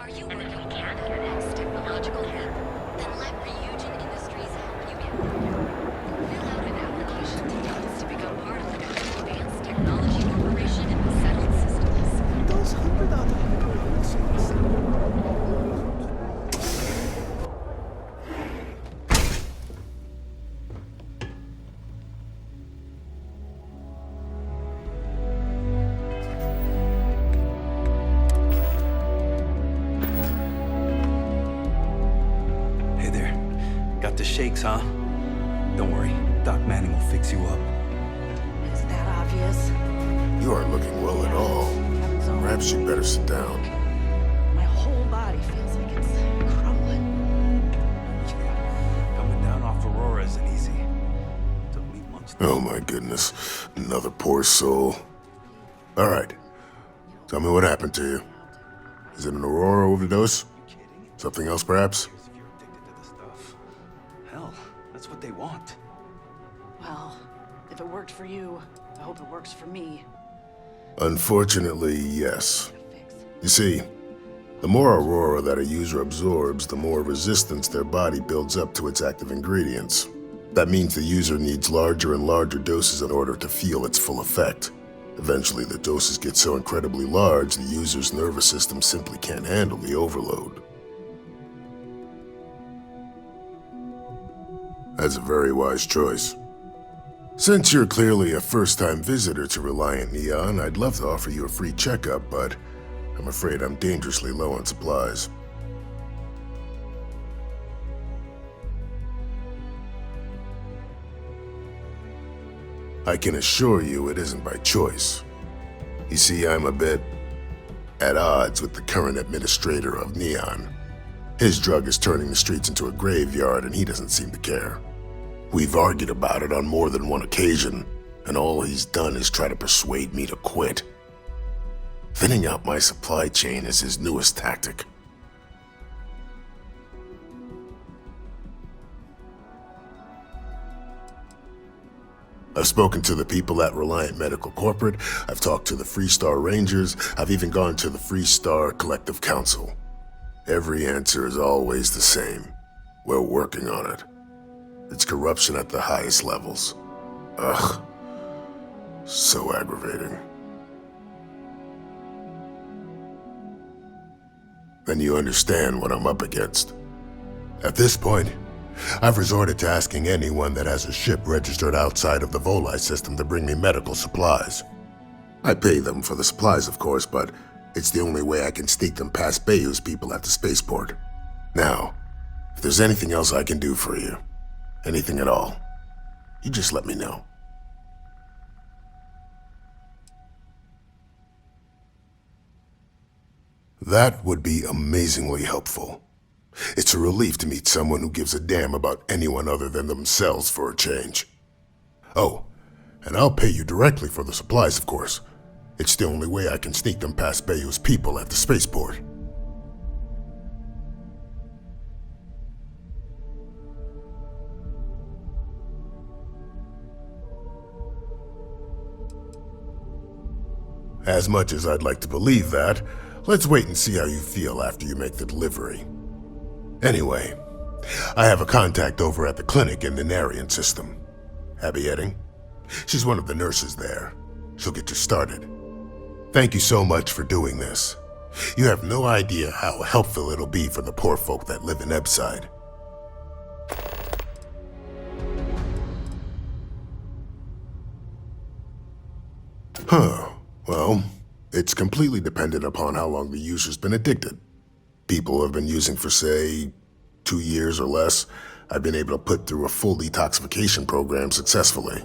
Are you working on the next technological leap? Then let Ryujin Industries help you get there. Fill out an application today to become part of the Advanced Technology Corporation in the Settled Systems. Those 100 other improvements. Hey there. Got the shakes, huh? Don't worry, Doc Manning will fix you up. Is that obvious? You aren't looking well at all. Heaven's own. Perhaps you'd better sit down. My whole body feels like it's crumbling. Coming down off Aurora isn't easy. Took me months to... Oh my goodness. Another poor soul. All right. Tell me what happened to you. Is it an Aurora overdose? Something else, perhaps? If you're addicted to the stuff. Hell, that's what they want. Well, if it worked for you, I hope it works for me. Unfortunately, yes. A fix. You see, the more Aurora that a user absorbs, the more resistance their body builds up to its active ingredients. That means the user needs larger and larger doses in order to feel its full effect. Eventually, the doses get so incredibly large, the user's nervous system simply can't handle the overload. That's a very wise choice. Since you're clearly a first-time visitor to Reliant Neon, I'd love to offer you a free checkup, but I'm afraid I'm dangerously low on supplies. I can assure you it isn't by choice. You see, I'm a bit at odds with the current administrator of Neon. His drug is turning the streets into a graveyard, and he doesn't seem to care. We've argued about it on more than one occasion, and all he's done is try to persuade me to quit. Thinning out my supply chain is his newest tactic. I've spoken to the people at Reliant Medical Corporate, I've talked to the Freestar Rangers, I've even gone to the Freestar Collective Council. Every answer is always the same. We're working on it. It's corruption at the highest levels. Ugh. So aggravating. Then you understand what I'm up against. At this point, I've resorted to asking anyone that has a ship registered outside of the Volii system to bring me medical supplies. I pay them for the supplies, of course, but it's the only way I can sneak them past Bayou's people at the spaceport. Now, if there's anything else I can do for you, anything at all, you just let me know. That would be amazingly helpful. It's a relief to meet someone who gives a damn about anyone other than themselves for a change. Oh, and I'll pay you directly for the supplies, of course. It's the only way I can sneak them past Bayou's people at the spaceport. As much as I'd like to believe that, let's wait and see how you feel after you make the delivery. Anyway, I have a contact over at the clinic in the Narian system. Abby Edding. She's one of the nurses there. She'll get you started. Thank you so much for doing this. You have no idea how helpful it'll be for the poor folk that live in Ebside. Huh. Well, it's completely dependent upon how long the user's been addicted. People who have been using for, say, 2 years or less, I've been able to put through a full detoxification program successfully.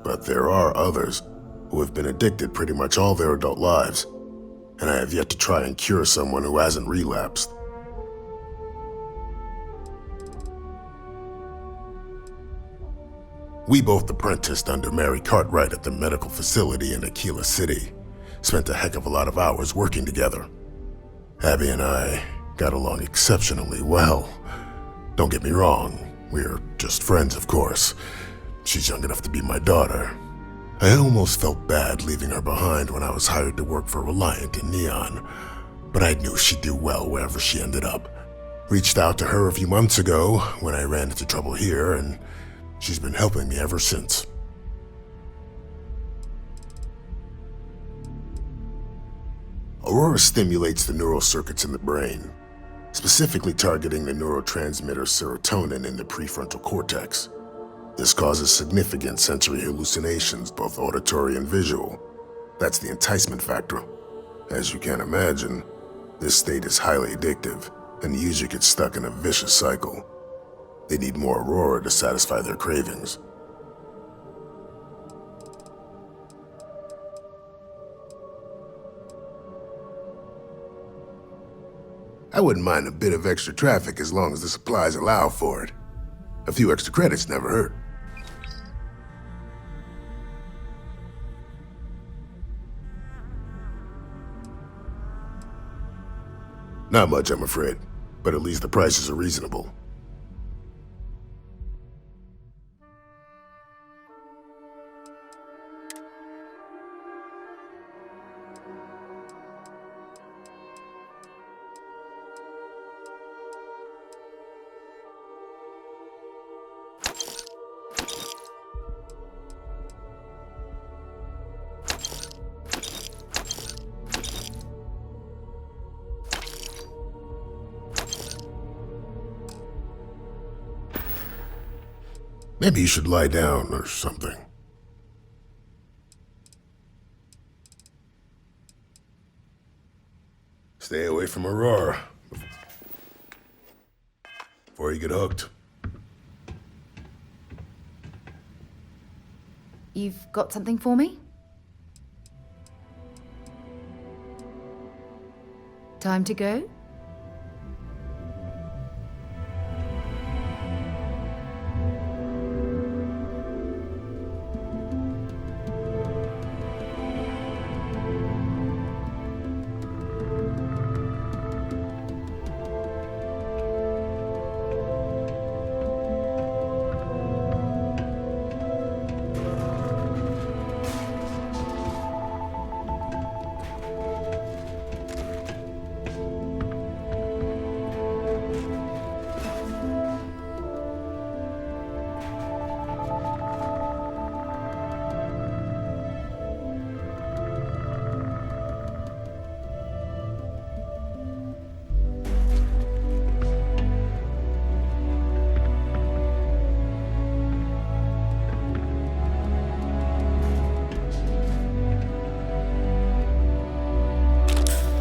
But there are others who have been addicted pretty much all their adult lives, and I have yet to try and cure someone who hasn't relapsed. We both apprenticed under Mary Cartwright at the medical facility in Aquila City. Spent a heck of a lot of hours working together. Abby and I got along exceptionally well. Don't get me wrong, we're just friends, of course. She's young enough to be my daughter. I almost felt bad leaving her behind when I was hired to work for Reliant in Neon. but I knew she'd do well wherever she ended up. Reached out to her a few months ago when I ran into trouble here, and she's been helping me ever since. Aurora stimulates the neural circuits in the brain, specifically targeting the neurotransmitter serotonin in the prefrontal cortex. This causes significant sensory hallucinations, both auditory and visual. That's the enticement factor. As you can imagine, this state is highly addictive, and the user gets stuck in a vicious cycle. They need more Aurora to satisfy their cravings. I wouldn't mind a bit of extra traffic as long as the supplies allow for it. A few extra credits never hurt. Not much, I'm afraid, but at least the prices are reasonable. Maybe you should lie down or something. Stay away from Aurora before you get hooked. You've got something for me? Time to go?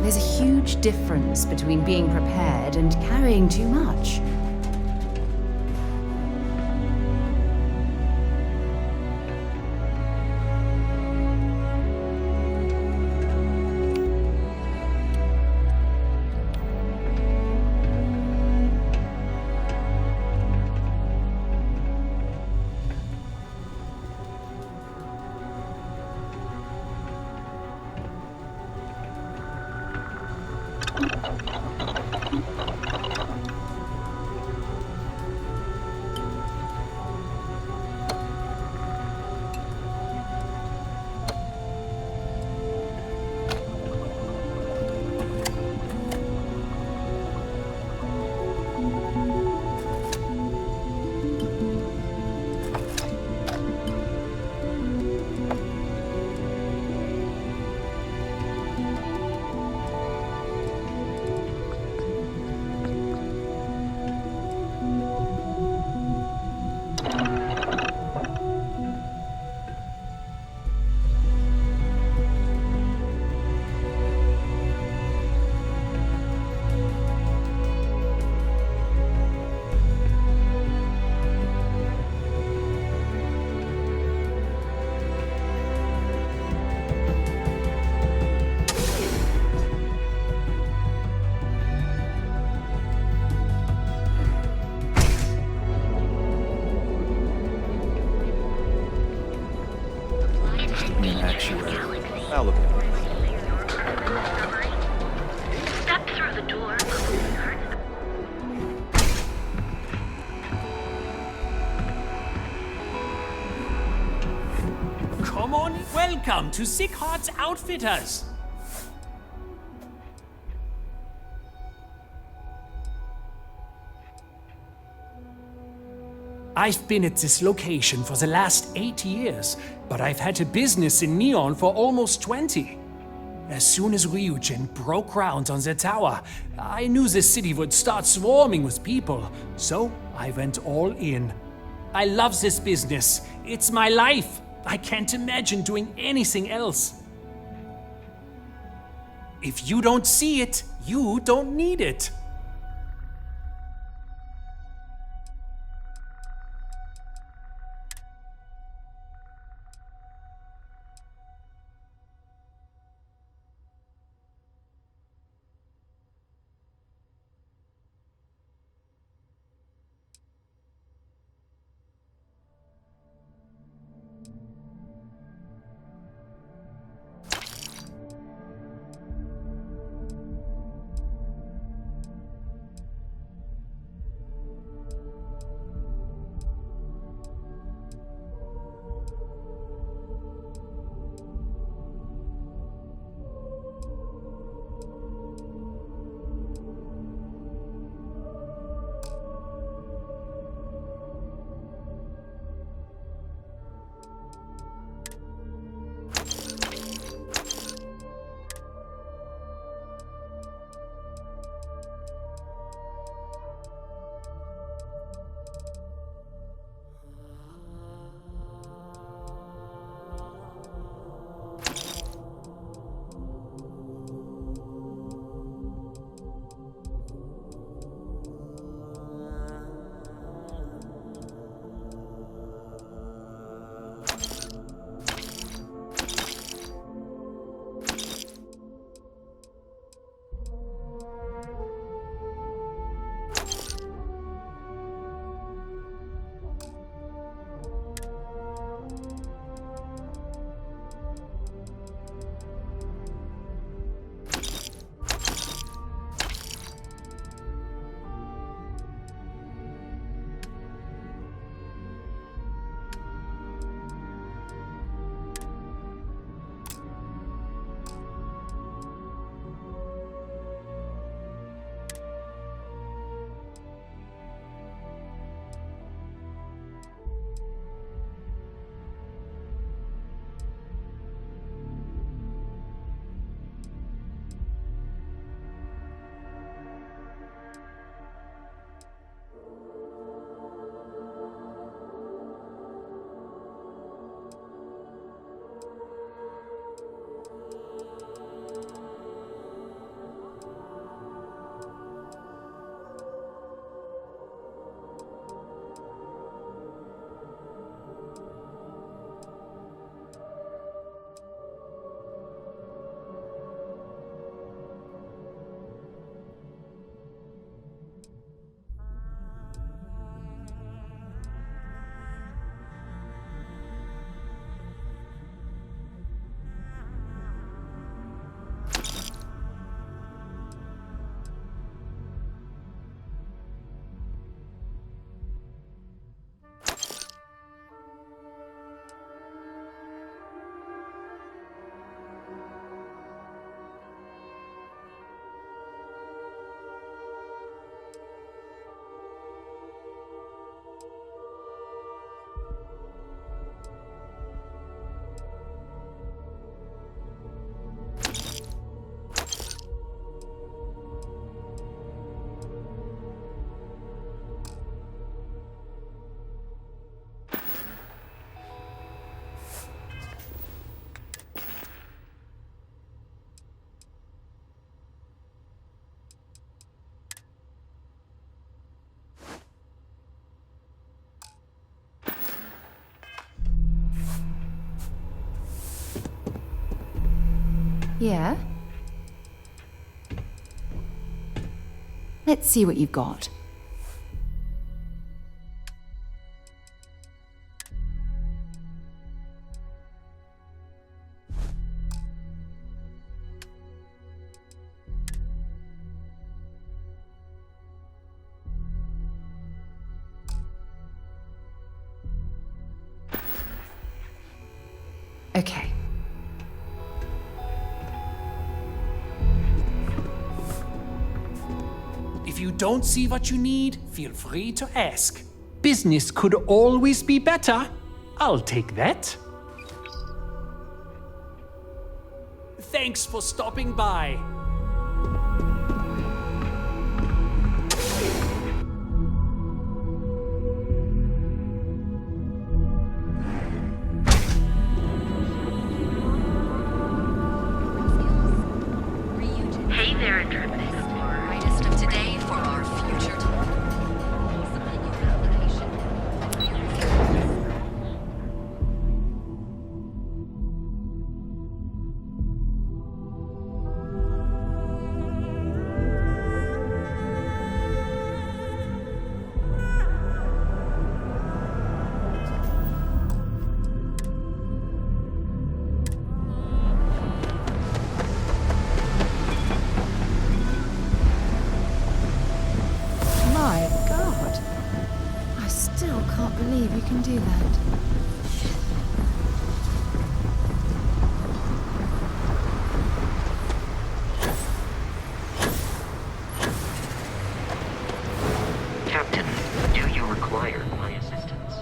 There's a huge difference between being prepared and carrying too much. Step through the door. Come on, welcome to Sick Heart's Outfitters. I've been at this location for the last 8 years, but I've had a business in Neon for almost 20. As soon as Ryujin broke ground on the tower, I knew the city would start swarming with people, so I went all in. I love this business. It's my life. I can't imagine doing anything else. If you don't see it, you don't need it. Yeah? Let's see what you've got. Okay. If you don't see what you need, feel free to ask. business could always be better, I'll take that. Thanks for stopping by. Hey there, Intrepid Explorer. Brightest of today for our future tomorrow. Submit your application. My God. I still can't believe you can do that. Captain, do you require my assistance?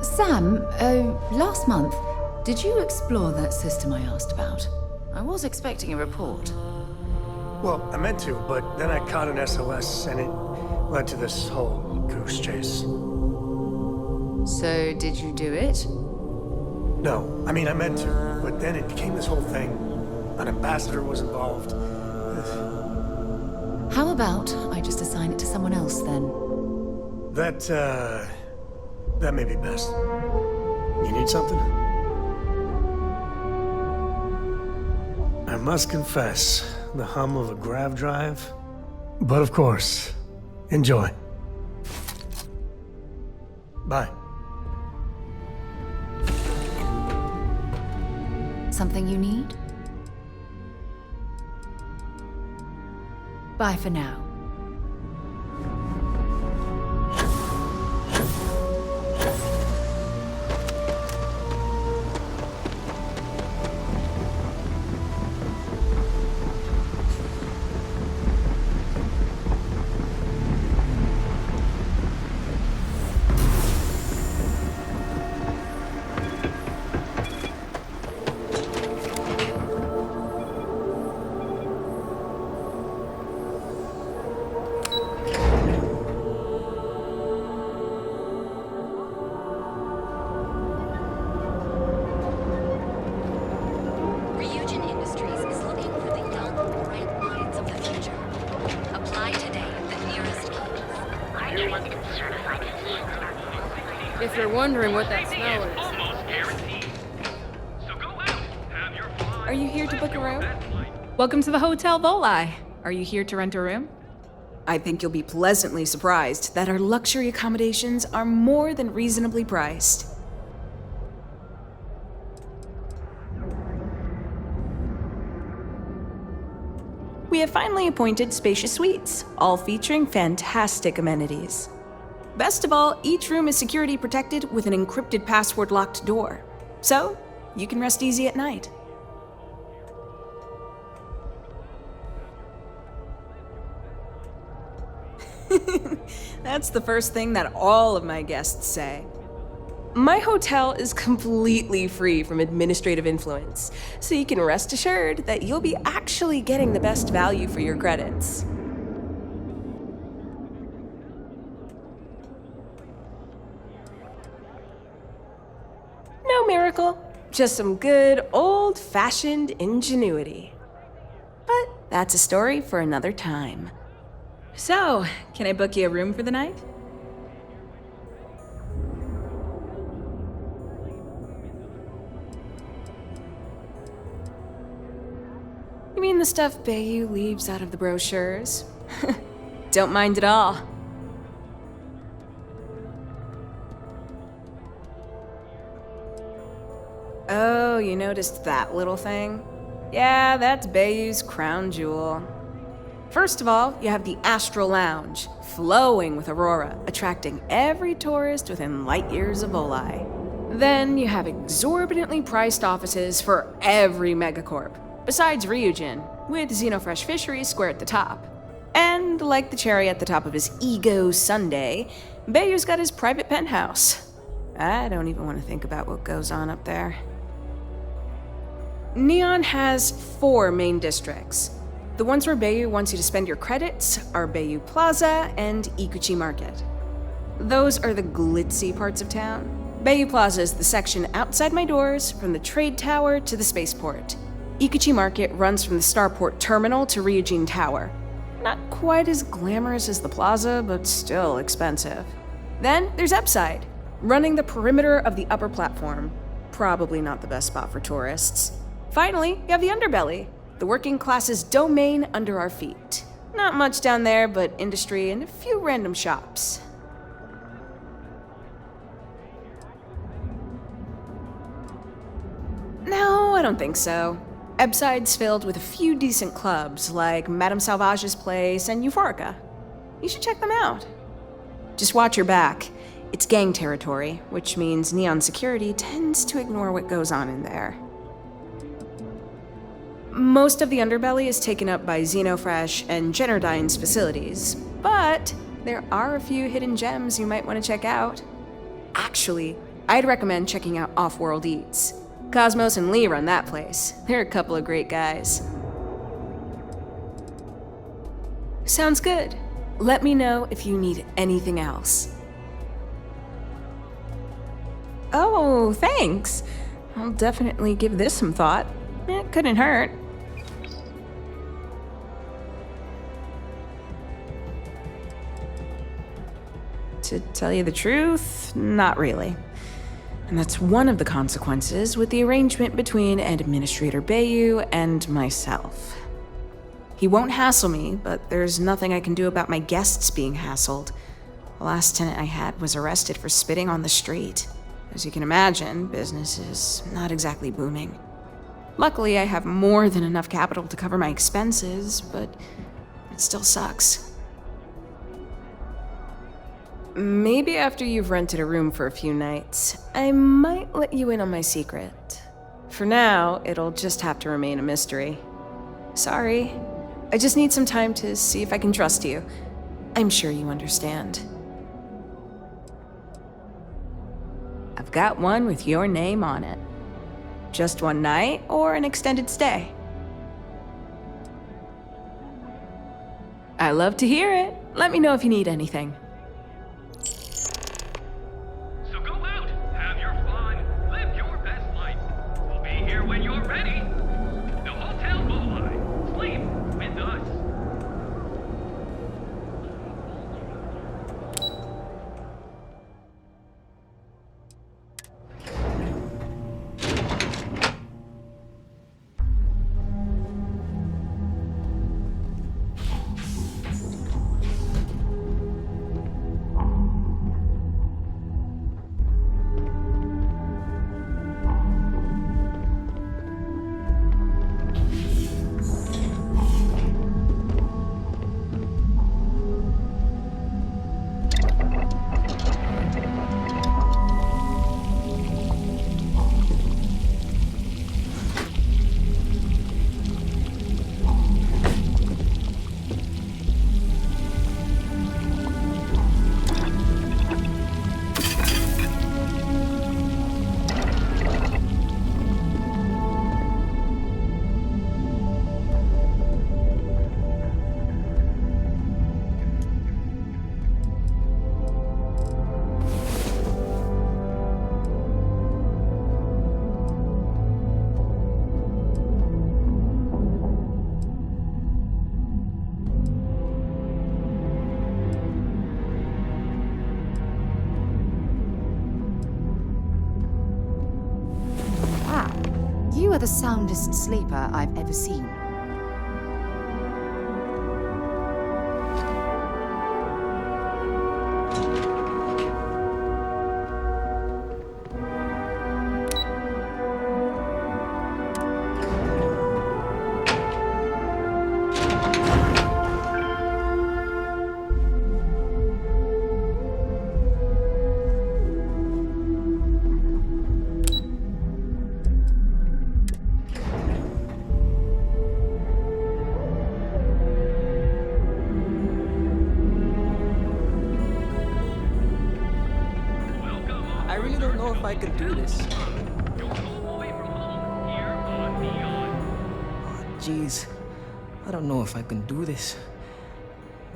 Sam, last month, did you explore that system I asked about? I was expecting a report. Well, I meant to, but then I caught an SOS and it led to this whole goose chase. So, did you do it? No, I mean, I meant to, but then it became this whole thing. An ambassador was involved. How about I just assign it to someone else then? That may be best. You need something? I must confess, the hum of a grav drive. But of course, enjoy. Bye. Something you need? Bye for now. If you're wondering what that smell is. Almost guaranteed. So go out, have your fun. Are you here to book a room? Welcome to the Hotel Volai. Are you here to rent a room? I think you'll be pleasantly surprised that our luxury accommodations are more than reasonably priced. We have finally appointed spacious suites, all featuring fantastic amenities. Best of all, each room is security protected with an encrypted password-locked door. So, you can rest easy at night. That's the first thing that all of my guests say. My hotel is completely free from administrative influence, so you can rest assured that you'll be actually getting the best value for your credits. No miracle, just some good old-fashioned ingenuity. But that's a story for another time. So, can I book you a room for the night? You mean the stuff Bayou leaves out of the brochures? Don't mind at all. Oh, you noticed that little thing? Yeah, that's Bayou's crown jewel. First of all, you have the Astral Lounge, flowing with aurora, attracting every tourist within light years of Volai. Then you have exorbitantly priced offices for every megacorp, besides Ryujin, with Xenofresh Fisheries square at the top. And like the cherry at the top of his ego sundae, Bayou's got his private penthouse. I don't even want to think about what goes on up there. Neon has 4 main districts. The ones where Bayou wants you to spend your credits are Bayou Plaza and Ikuchi Market. Those are the glitzy parts of town. Bayou Plaza is the section outside my doors, from the trade tower to the spaceport. Ikuchi Market runs from the Starport Terminal to Ryujin Tower. Not quite as glamorous as the plaza, but still expensive. Then there's Upside, running the perimeter of the upper platform. Probably not the best spot for tourists. Finally, you have the Underbelly, the working class's domain under our feet. Not much down there, but industry and a few random shops. No, I don't think so. Upside's filled with a few decent clubs, like Madame Sauvage's place and Euphorica. You should check them out. Just watch your back. It's gang territory, which means Neon security tends to ignore what goes on in there. Most of the underbelly is taken up by Xenofresh and Generdyne's facilities, but there are a few hidden gems you might want to check out. Actually, I'd recommend checking out Off-World Eats. Cosmos and Lee run that place. They're a couple of great guys. Sounds good. Let me know if you need anything else. Oh, thanks. I'll definitely give this some thought. It couldn't hurt. To tell you the truth, not really. And that's one of the consequences with the arrangement between Administrator Bayou and myself. He won't hassle me, but there's nothing I can do about my guests being hassled. The last tenant I had was arrested for spitting on the street. As you can imagine, business is not exactly booming. Luckily, I have more than enough capital to cover my expenses, but it still sucks. Maybe after you've rented a room for a few nights, I might let you in on my secret. For now, it'll just have to remain a mystery. Sorry. I just need some time to see if I can trust you. I'm sure you understand. I've got one with your name on it. Just one night or an extended stay? I love to hear it. Let me know if you need anything. So go out, have your fun, live your best life. We'll be here when you're ready. The Hotel Volai. Sleep with us. the soundest sleeper I've ever seen. I really don't know if I could do this. Jeez, I don't know if I can do this.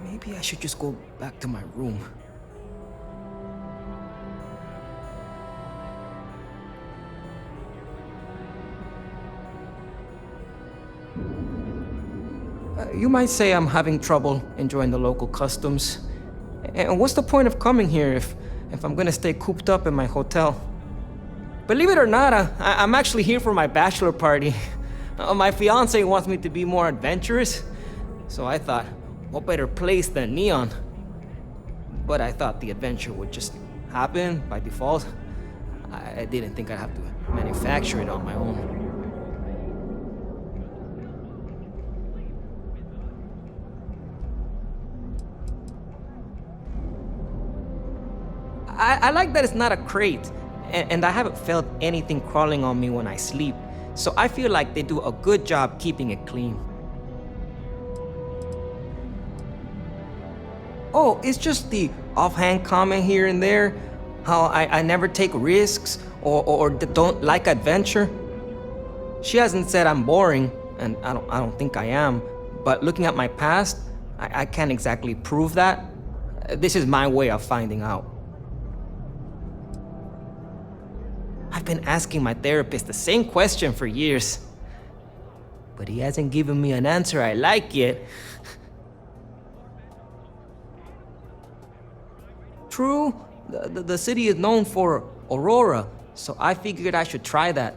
Maybe I should just go back to my room. You might say I'm having trouble enjoying the local customs. And what's the point of coming here if I'm gonna stay cooped up in my hotel? Believe it or not, I'm actually here for my bachelor party. My fiance wants me to be more adventurous, so I thought, what better place than Neon? But I thought the adventure would just happen by default. I didn't think I'd have to manufacture it on my own. I like that it's not a crate, and I haven't felt anything crawling on me when I sleep, so I feel like they do a good job keeping it clean. Oh, it's just the offhand comment here and there, how I never take risks or don't like adventure. She hasn't said I'm boring, and I don't think I am, but looking at my past, I can't exactly prove that. This is my way of finding out. I've been asking my therapist the same question for years, but he hasn't given me an answer I like yet. True, the city is known for Aurora, so I figured I should try that.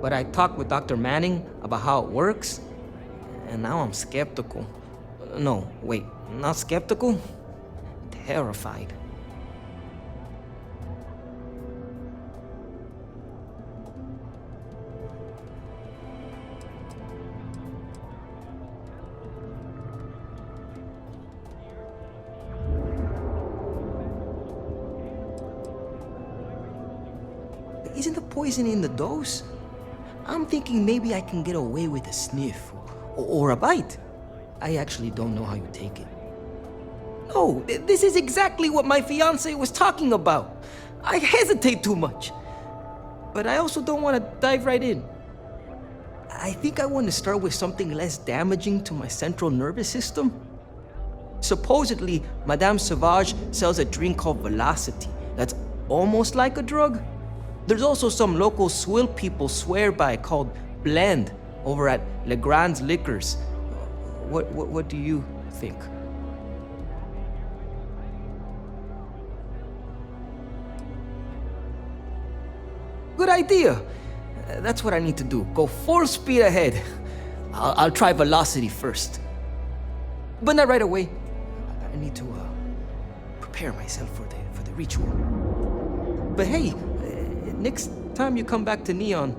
But I talked with Dr. Manning about how it works, and now I'm skeptical. No, wait, not skeptical? Terrified. Isn't the poison in the dose? I'm thinking maybe I can get away with a sniff or a bite. I actually don't know how you take it. No, this is exactly what my fiance was talking about. I hesitate too much. But I also don't want to dive right in. I think I want to start with something less damaging to my central nervous system. Supposedly, Madame Sauvage sells a drink called Velocity that's almost like a drug. There's also some local swill people swear by called Blend over at Legrand's Liquors. What do you think? Good idea. That's what I need to do. Go full speed ahead. I'll try Velocity first. But not right away. I need to prepare myself for the ritual. But hey, next time you come back to Neon,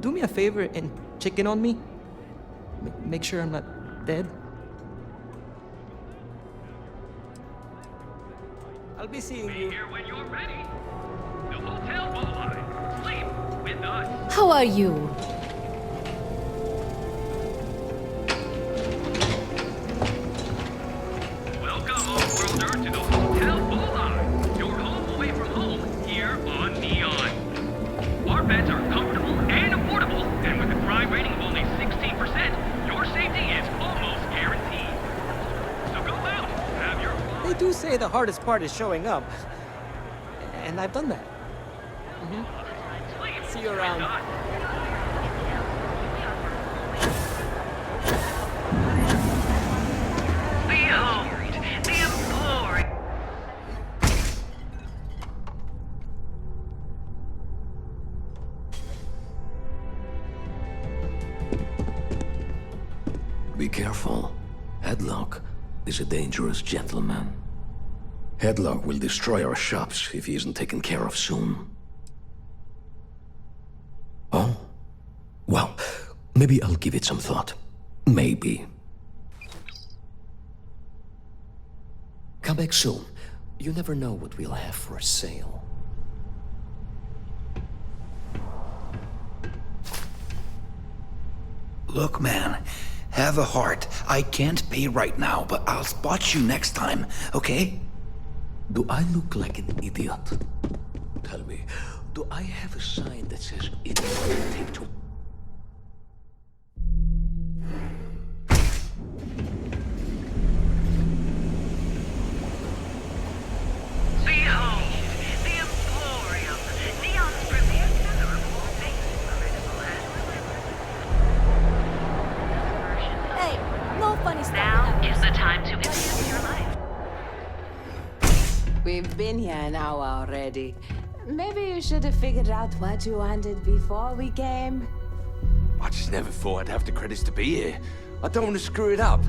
do me a favor and check in on me. Make sure I'm not dead. I'll be seeing you. Here when you're ready. The Hotel Bullseye. Sleep with us. How are you? Welcome, off-worlder, to the Hotel Bullseye. Your home away from home here on Neon. Our beds are comfortable and affordable, and with a crime rating of only 16%, your safety is almost guaranteed. So go out, have your fun. They do say the hardest part is showing up. And I've done that. See you around. Behold, the Emporium. Be careful. Headlock is a dangerous gentleman. Headlock will destroy our shops if he isn't taken care of soon. Oh? Well, maybe I'll give it some thought. Maybe. Come back soon. You never know what we'll have for sale. Look, man, have a heart. I can't pay right now, but I'll spot you next time, okay? Do I look like an idiot? Tell me, do I have a sign that says idiot taped to... Behold, the Emporium, Neon's premier center of all things veritable and Hey, no funny stuff. Now is the time to enhance your life. We've been here an hour already. Maybe you should have figured out what you wanted before we came. I just never thought I'd have the credits to be here. I don't want to screw it up.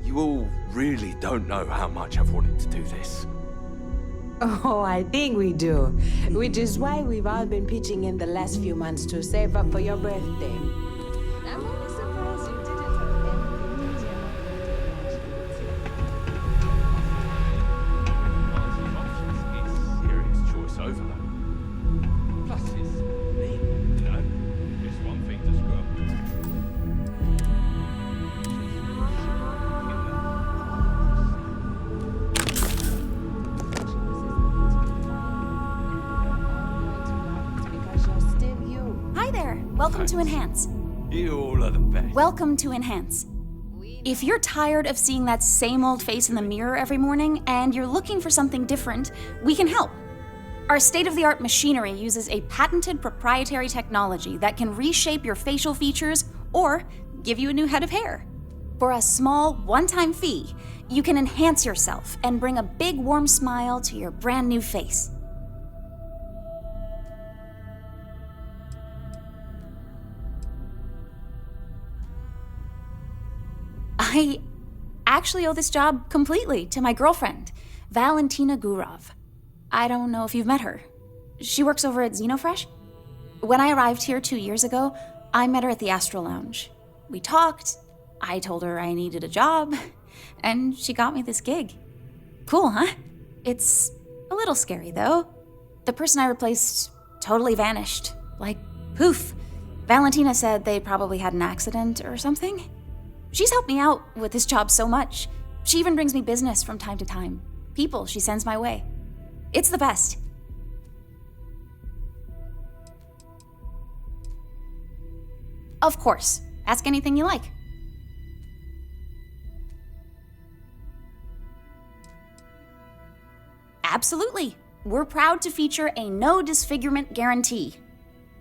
You all really don't know how much I've wanted to do this. Oh, I think we do. Which is why we've all been pitching in the last few months to save up for your birthday. I'm only surprised you did it for serious choice overload. Plus, it's me, you know? It's one thing to screw up. Hi there. Welcome to Enhance. You all are the best. Welcome to Enhance. If you're tired of seeing that same old face in the mirror every morning and you're looking for something different, we can help. Our state-of-the-art machinery uses a patented proprietary technology that can reshape your facial features or give you a new head of hair. For a small, one-time fee, you can enhance yourself and bring a big warm smile to your brand new face. I actually owe this job completely to my girlfriend, Valentina Gurov. I don't know if you've met her. She works over at Xenofresh. When I arrived here 2 years ago, I met her at the Astro Lounge. We talked, I told her I needed a job, and she got me this gig. Cool, huh? It's a little scary, though. The person I replaced totally vanished. Like, poof. Valentina said they probably had an accident or something. She's helped me out with this job so much. She even brings me business from time to time. People she sends my way. It's the best. Of course. Ask anything you like. Absolutely. We're proud to feature a no disfigurement guarantee.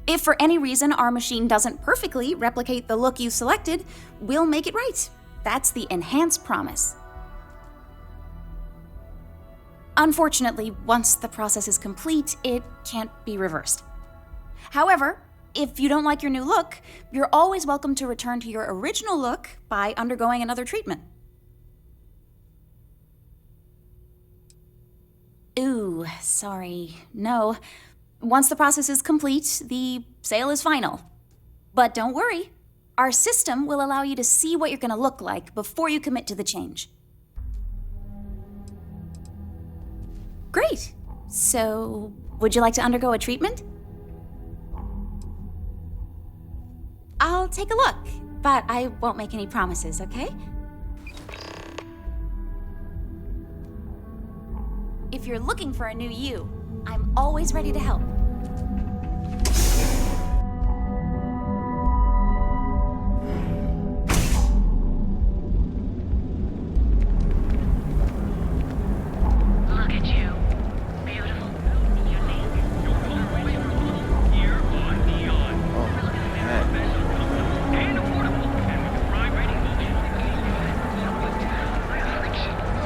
If for any reason our machine doesn't perfectly replicate the look you selected, we'll make it right. That's the Enhance promise. Unfortunately, once the process is complete, it can't be reversed. However, if you don't like your new look, you're always welcome to return to your original look by undergoing another treatment. Ooh, sorry, no. Once the process is complete, the sale is final. But don't worry, our system will allow you to see what you're going to look like before you commit to the change. Great. So, would you like to undergo a treatment? I'll take a look, but I won't make any promises, okay? If you're looking for a new you, I'm always ready to help. Look at you. Beautiful. Unique. Here on Neon. And affordable. And with a prime rating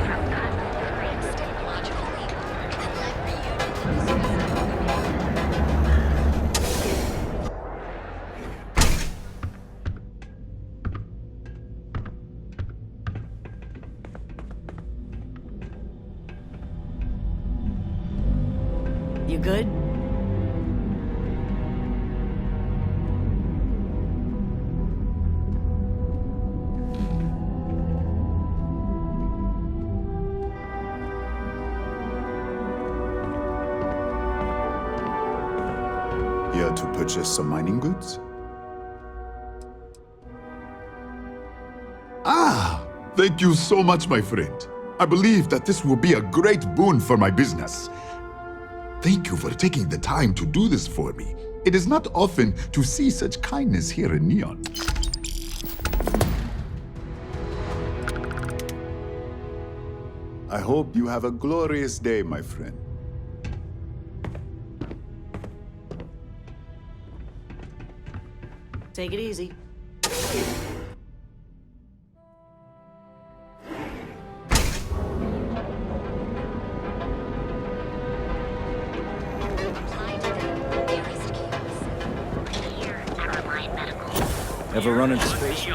From technological leap, then let reunion. You good? Here to purchase some mining goods? Ah! Thank you so much, my friend. I believe that this will be a great boon for my business. Thank you for taking the time to do this for me. It is not often to see such kindness here in Neon. I hope you have a glorious day, my friend. Take it easy. Ever run into space?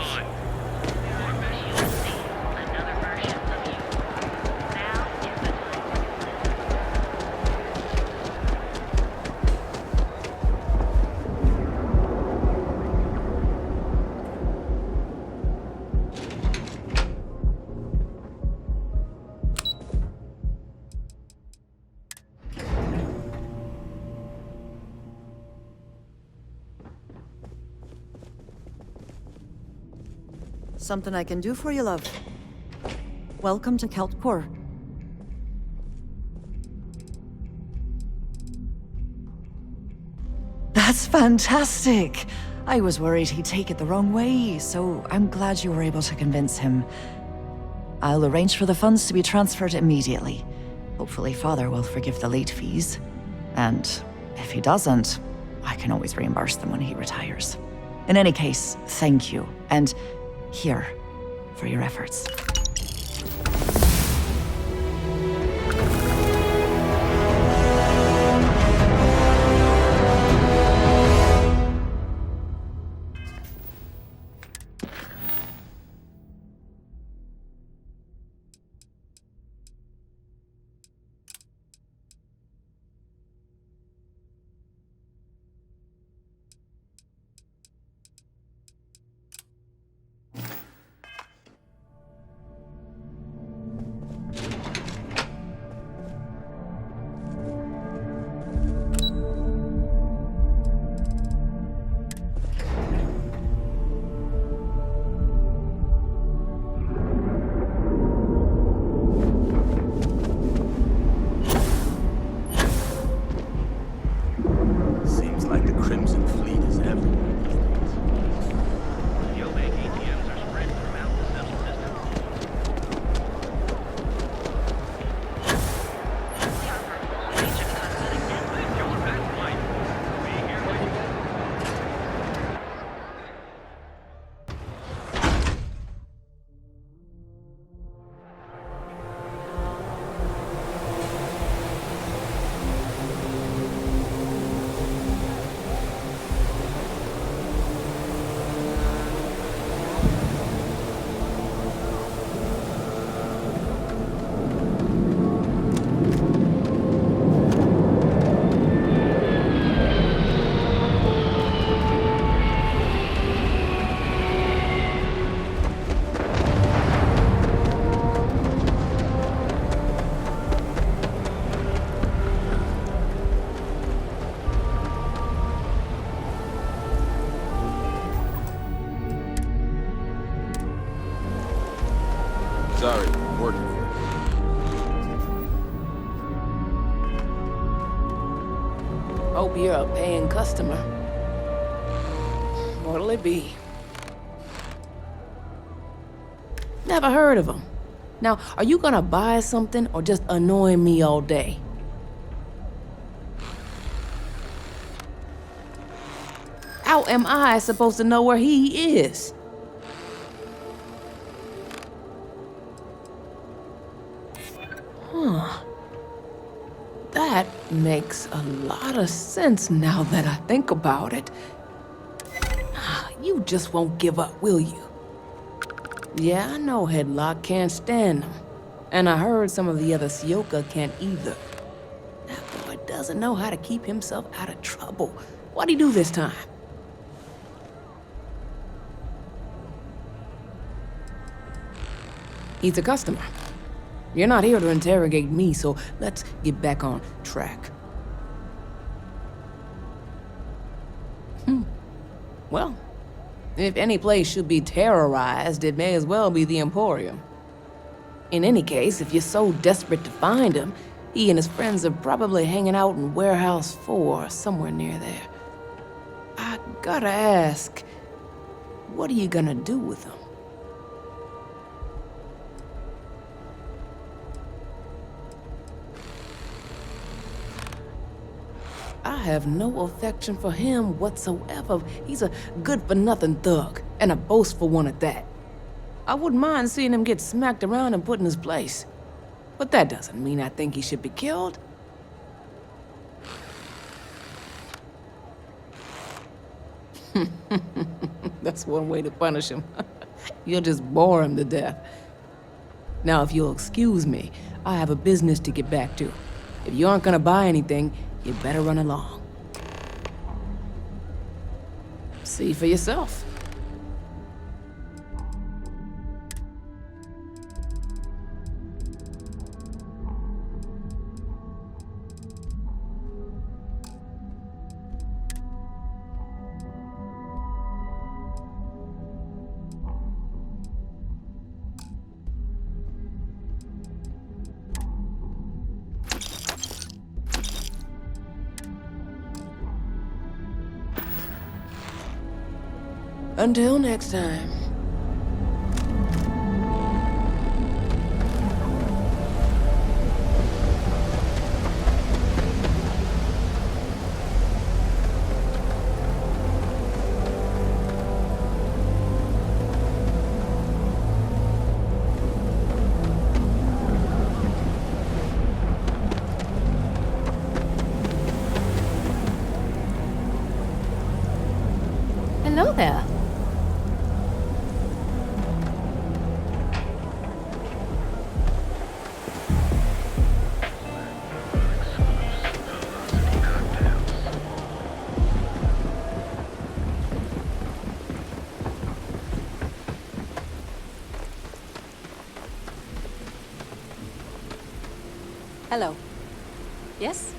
Something I can do for you, love. Welcome to Keltcore. That's fantastic! I was worried he'd take it the wrong way, so I'm glad you were able to convince him. I'll arrange for the funds to be transferred immediately. Hopefully Father will forgive the late fees. And if he doesn't, I can always reimburse them when he retires. In any case, thank you, and here for your efforts. Sorry, I'm working for you. Hope you're a paying customer. What'll it be? Never heard of him. Now, are you gonna buy something or just annoy me all day? How am I supposed to know where he is? Huh. That makes a lot of sense now that I think about it. You just won't give up, will you? Yeah, I know Headlock can't stand him. And I heard some of the other Sioka can't either. That boy doesn't know how to keep himself out of trouble. What'd he do this time? He's a customer. You're not here to interrogate me, so let's get back on track. Well, if any place should be terrorized, it may as well be the Emporium. In any case, if you're so desperate to find him, he and his friends are probably hanging out in Warehouse 4, somewhere near there. I gotta ask, what are you gonna do with him? I have no affection for him whatsoever. He's a good-for-nothing thug, and a boastful one at that. I wouldn't mind seeing him get smacked around and put in his place. But that doesn't mean I think he should be killed. That's one way to punish him. You'll just bore him to death. Now, if you'll excuse me, I have a business to get back to. If you aren't gonna buy anything, you better run along. See for yourself. Until next time. Hello there. Hello. Yes?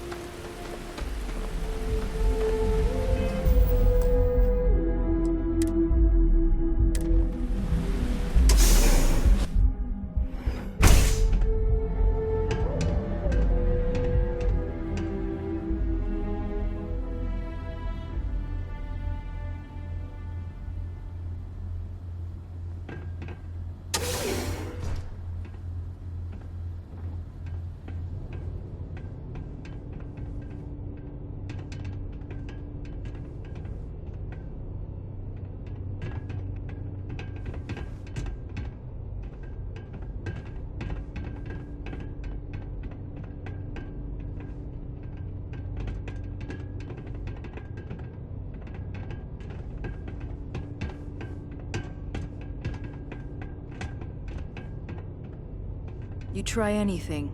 You try anything,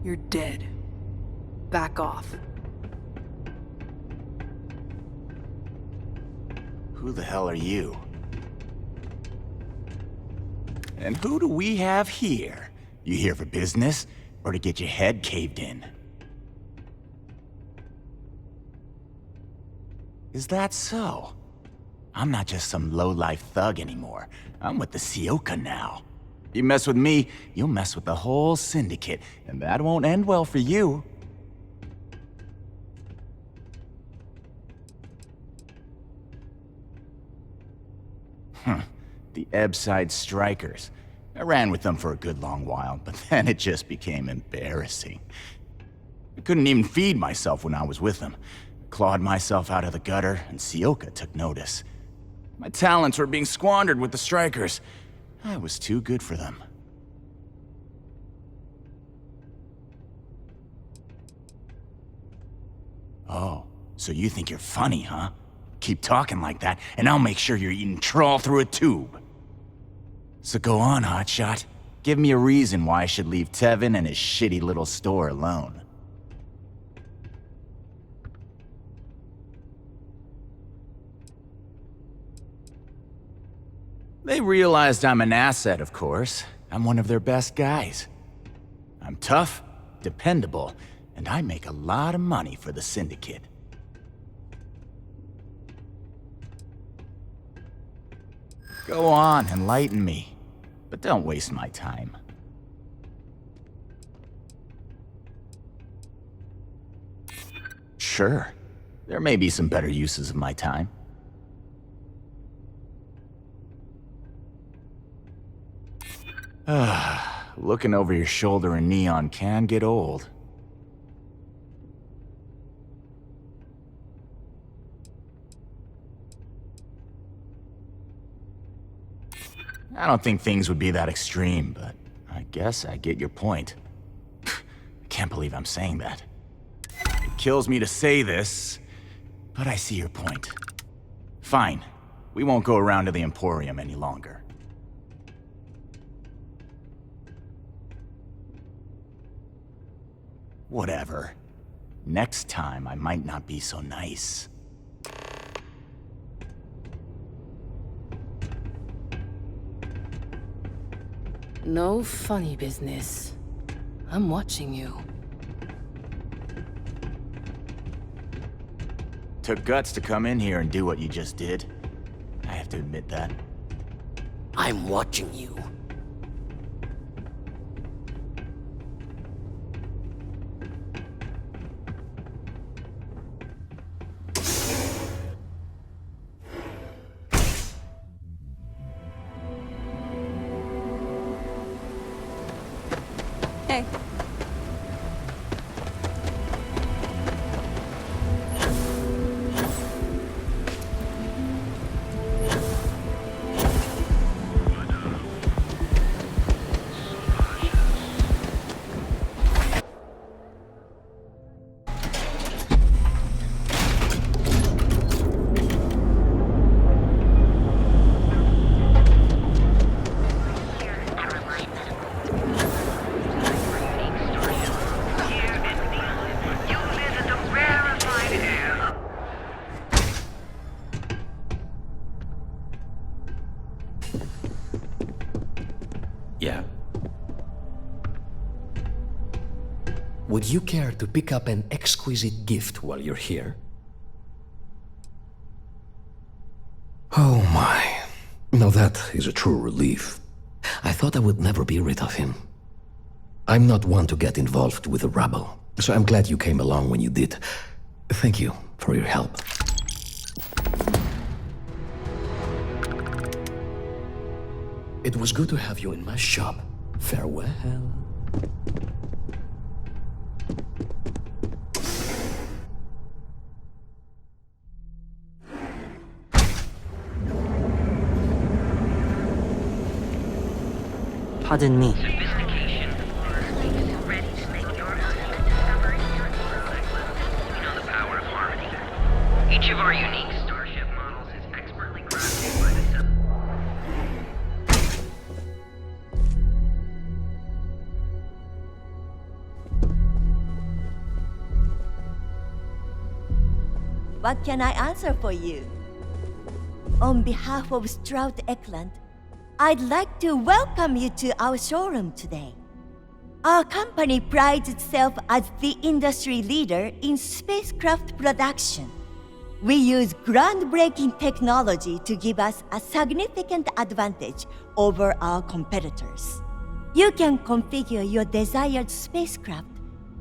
you're dead. Back off. Who the hell are you? And who do we have here? You here for business, or to get your head caved in? Is that so? I'm not just some low-life thug anymore. I'm with the Sioka now. You mess with me, you'll mess with the whole syndicate, and that won't end well for you. The Ebbside Strikers. I ran with them for a good long while, but then it just became embarrassing. I couldn't even feed myself when I was with them. Clawed myself out of the gutter, and Sioka took notice. My talents were being squandered with the Strikers. I was too good for them. Oh, so you think you're funny, huh? Keep talking like that, and I'll make sure you're eating trawl through a tube. So go on, hotshot. Give me a reason why I should leave Tevin and his shitty little store alone. They realized I'm an asset, of course. I'm one of their best guys. I'm tough, dependable, and I make a lot of money for the Syndicate. Go on, enlighten me. But don't waste my time. Sure. There may be some better uses of my time. Looking over your shoulder in neon can get old. I don't think things would be that extreme, but I guess I get your point. I can't believe I'm saying that. It kills me to say this, but I see your point. Fine. We won't go around to the Emporium any longer. Whatever. Next time, I might not be so nice. No funny business. I'm watching you. Took guts to come in here and do what you just did. I have to admit that. I'm watching you. Hey. Yeah. Would you care to pick up an exquisite gift while you're here? Oh my. Now that is a true relief. I thought I would never be rid of him. I'm not one to get involved with the rabble, so I'm glad you came along when you did. Thank you for your help. It was good to have you in my shop. Farewell. Pardon me. Each of our unique starship models is expertly crafted by the What can I answer for you? On behalf of Stroud Eklund, I'd like to welcome you to our showroom today. Our company prides itself as the industry leader in spacecraft production. We use groundbreaking technology to give us a significant advantage over our competitors. You can configure your desired spacecraft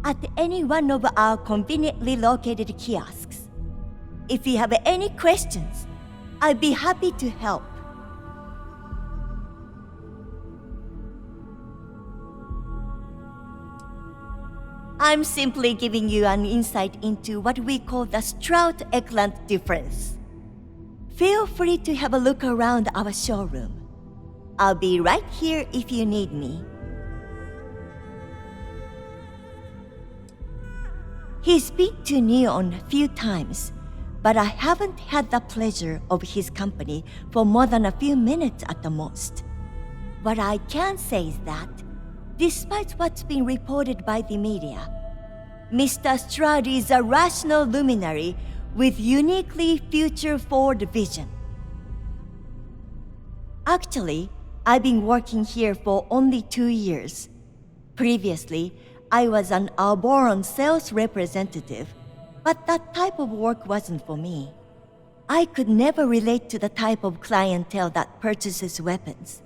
at any one of our conveniently located kiosks. If you have any questions, I'd be happy to help. I'm simply giving you an insight into what we call the Stroud-Eklund difference. Feel free to have a look around our showroom. I'll be right here if you need me. He's been to Neon a few times, but I haven't had the pleasure of his company for more than a few minutes at the most. What I can say is that, despite what's been reported by the media, Mr. Stroud is a rational luminary with uniquely future-forward vision. Actually, I've been working here for only 2 years. Previously, I was an Arboron sales representative, but that type of work wasn't for me. I could never relate to the type of clientele that purchases weapons.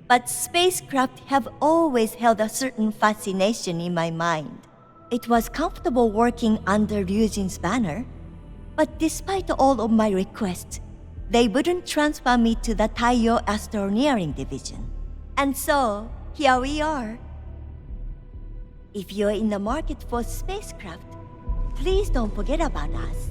But spacecraft have always held a certain fascination in my mind. It was comfortable working under Ryujin's banner, but despite all of my requests, they wouldn't transfer me to the Taiyo Astroneering Division. And so, here we are. If you're in the market for spacecraft, please don't forget about us.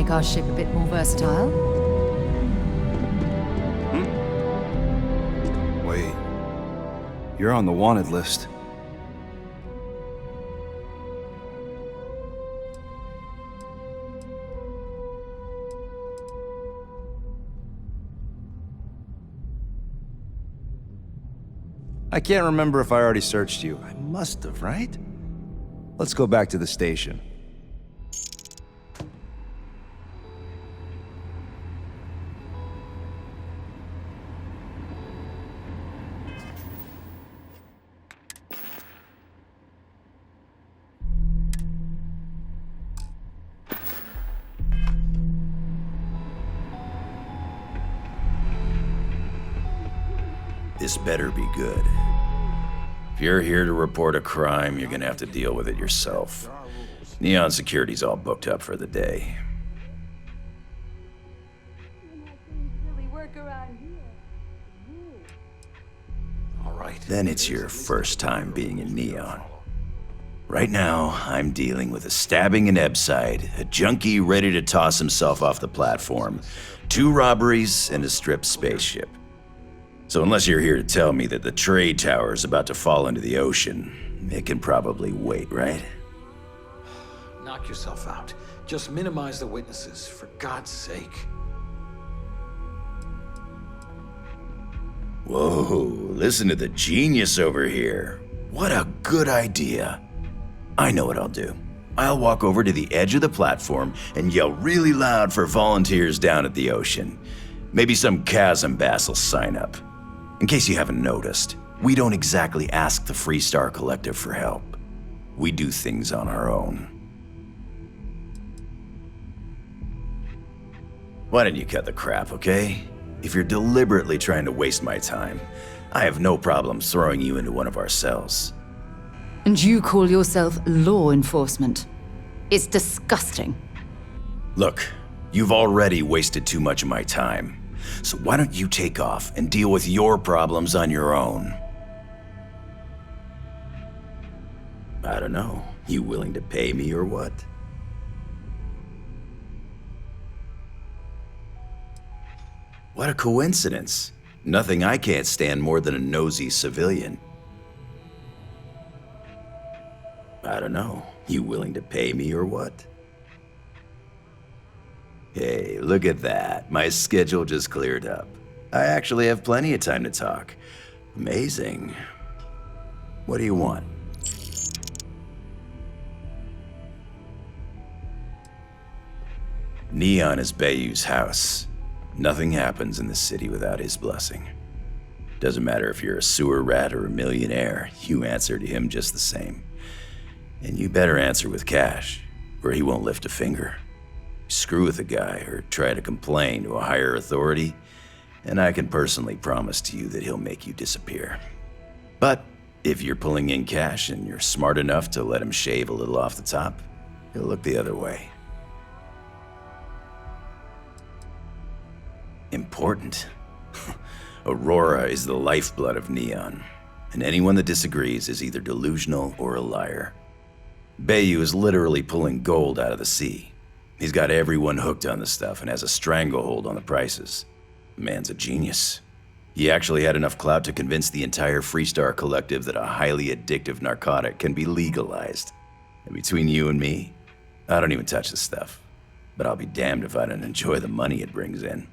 make our ship a bit more versatile? Wait. You're on the wanted list. I can't remember if I already searched you. I must have, right? Let's go back to the station. This better be good. If you're here to report a crime, you're gonna have to deal with it yourself. Neon Security's all booked up for the day. Alright. Then it's your first time being in Neon. Right now, I'm dealing with a stabbing in Ebside, a junkie ready to toss himself off the platform, 2 robberies, and a stripped spaceship. So unless you're here to tell me that the trade tower is about to fall into the ocean, it can probably wait, right? Knock yourself out. Just minimize the witnesses, for God's sake. Whoa, listen to the genius over here. What a good idea. I know what I'll do. I'll walk over to the edge of the platform and yell really loud for volunteers down at the ocean. Maybe some chasm bass will sign up. In case you haven't noticed, we don't exactly ask the Freestar Collective for help. We do things on our own. Why don't you cut the crap, okay? If you're deliberately trying to waste my time, I have no problem throwing you into one of our cells. And you call yourself law enforcement? It's disgusting. Look, you've already wasted too much of my time. So why don't you take off and deal with your problems on your own? I don't know. You willing to pay me or what? What a coincidence. Nothing I can't stand more than a nosy civilian. I don't know. You willing to pay me or what? Hey, look at that. My schedule just cleared up. I actually have plenty of time to talk. Amazing. What do you want? Neon is Bayou's house. Nothing happens in this city without his blessing. Doesn't matter if you're a sewer rat or a millionaire, you answer to him just the same. And you better answer with cash, or he won't lift a finger. Screw with a guy or try to complain to a higher authority, and I can personally promise to you that he'll make you disappear. But if you're pulling in cash and you're smart enough to let him shave a little off the top, he'll look the other way. Important. Aurora is the lifeblood of Neon, and anyone that disagrees is either delusional or a liar. Bayou is literally pulling gold out of the sea. He's got everyone hooked on the stuff and has a stranglehold on the prices. The man's a genius. He actually had enough clout to convince the entire Freestar Collective that a highly addictive narcotic can be legalized. And between you and me, I don't even touch the stuff. But I'll be damned if I don't enjoy the money it brings in.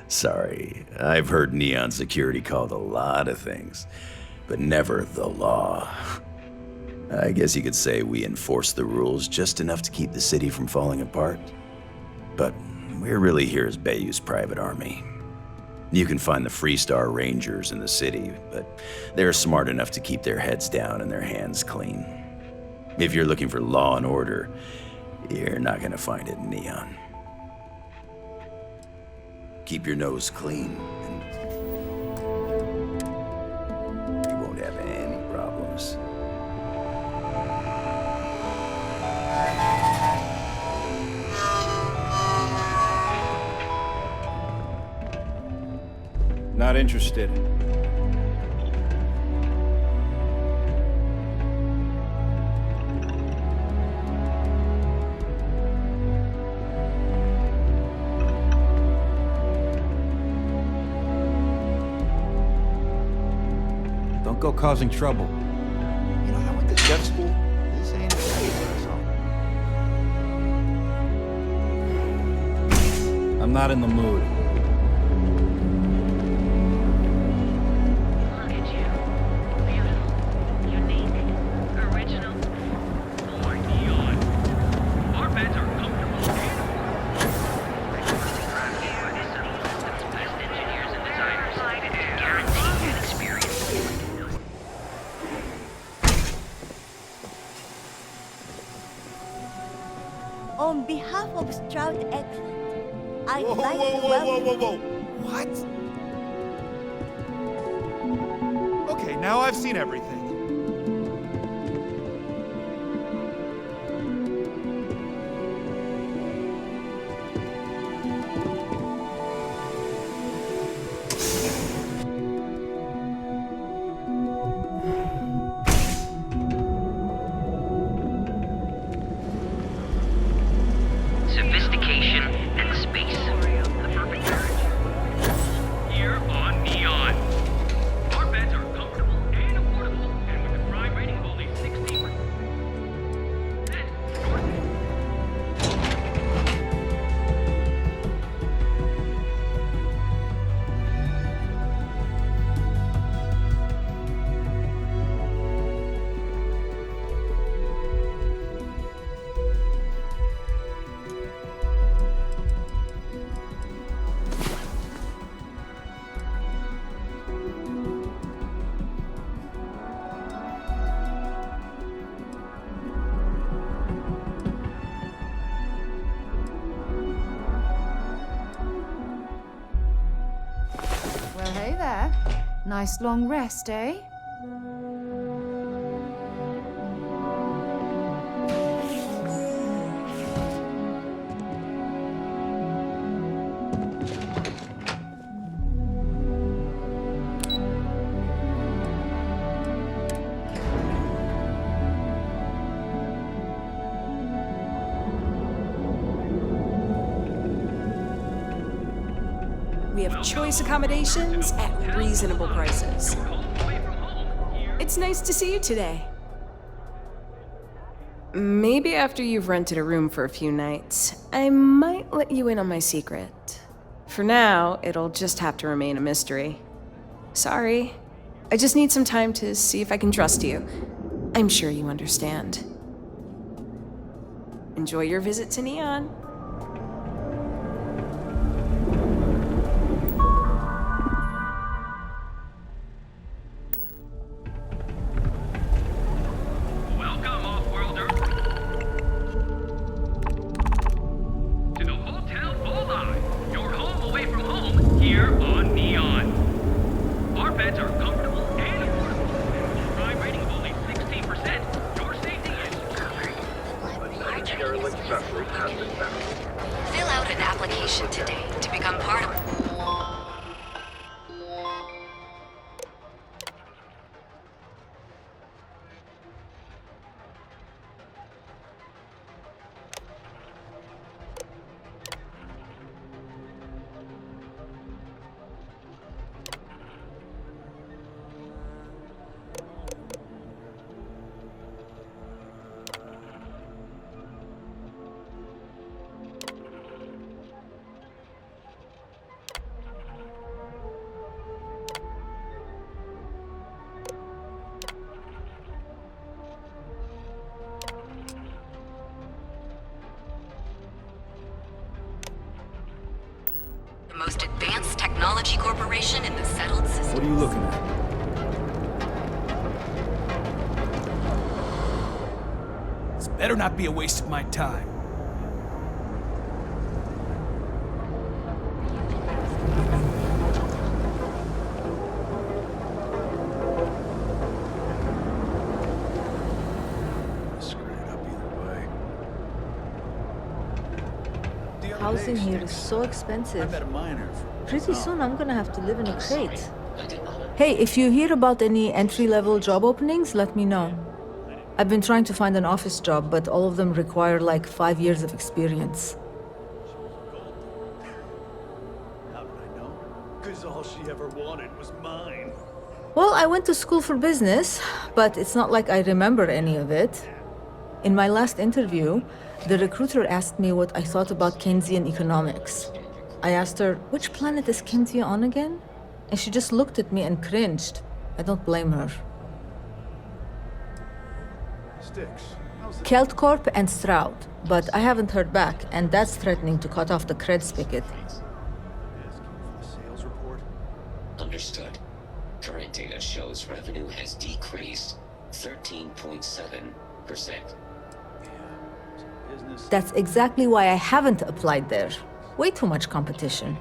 Sorry, I've heard Neon Security called a lot of things, but never the law. I guess you could say we enforce the rules just enough to keep the city from falling apart. But we're really here as Bayou's private army. You can find the Freestar Rangers in the city, but they're smart enough to keep their heads down and their hands clean. If you're looking for law and order, you're not gonna find it in Neon. Keep your nose clean, and you won't have any problems. Not interested. go causing trouble. You know, I went to chef school. This ain't a I'm not in the mood. Look at you. Beautiful, unique, original, more neon. Our beds are comfortable and affordable. Best engineers and designers, guaranteed and experienced. On behalf of Stroud Eckland, I'd Whoa, like whoa, to whoa, welcome... whoa, whoa, whoa. What? Okay, now I've seen everything. Sophistication and space. The perfect marriage. Here on Neon. Our beds are comfortable and affordable, and with a crime rating of only 16%. Well, hey there. Nice long rest, eh? We have choice accommodations at reasonable prices. It's nice to see you today. Maybe after you've rented a room for a few nights, I might let you in on my secret. For now, it'll just have to remain a mystery. Sorry. I just need some time to see if I can trust you. I'm sure you understand. Enjoy your visit to Neon. Welcome, off-worlder, to the Hotel Volai, your home away from home here on Neon. Our beds are comfortable and affordable, and with a crime rating of only 16%, your safety is Fill out an application today to become part of... the most advanced technology corporation in the settled system. What are you looking at? This better not be a waste of my time. Housing here is so expensive. Pretty soon I'm gonna have to live in a crate. Hey, if you hear about any entry-level job openings, let me know. I've been trying to find an office job, but all of them require like 5 years of experience. How did I know? Because all she ever wanted was mine. Well, I went to school for business, but it's not like I remember any of it. In my last interview, the recruiter asked me what I thought about Keynesian economics. I asked her, which planet is Kenzie on again? And she just looked at me and cringed. I don't blame her. Kelt Corp and Stroud, but I haven't heard back, and that's threatening to cut off the cred spigot. Understood. Current data shows revenue has decreased 13.7%. That's exactly why I haven't applied there. Way too much competition.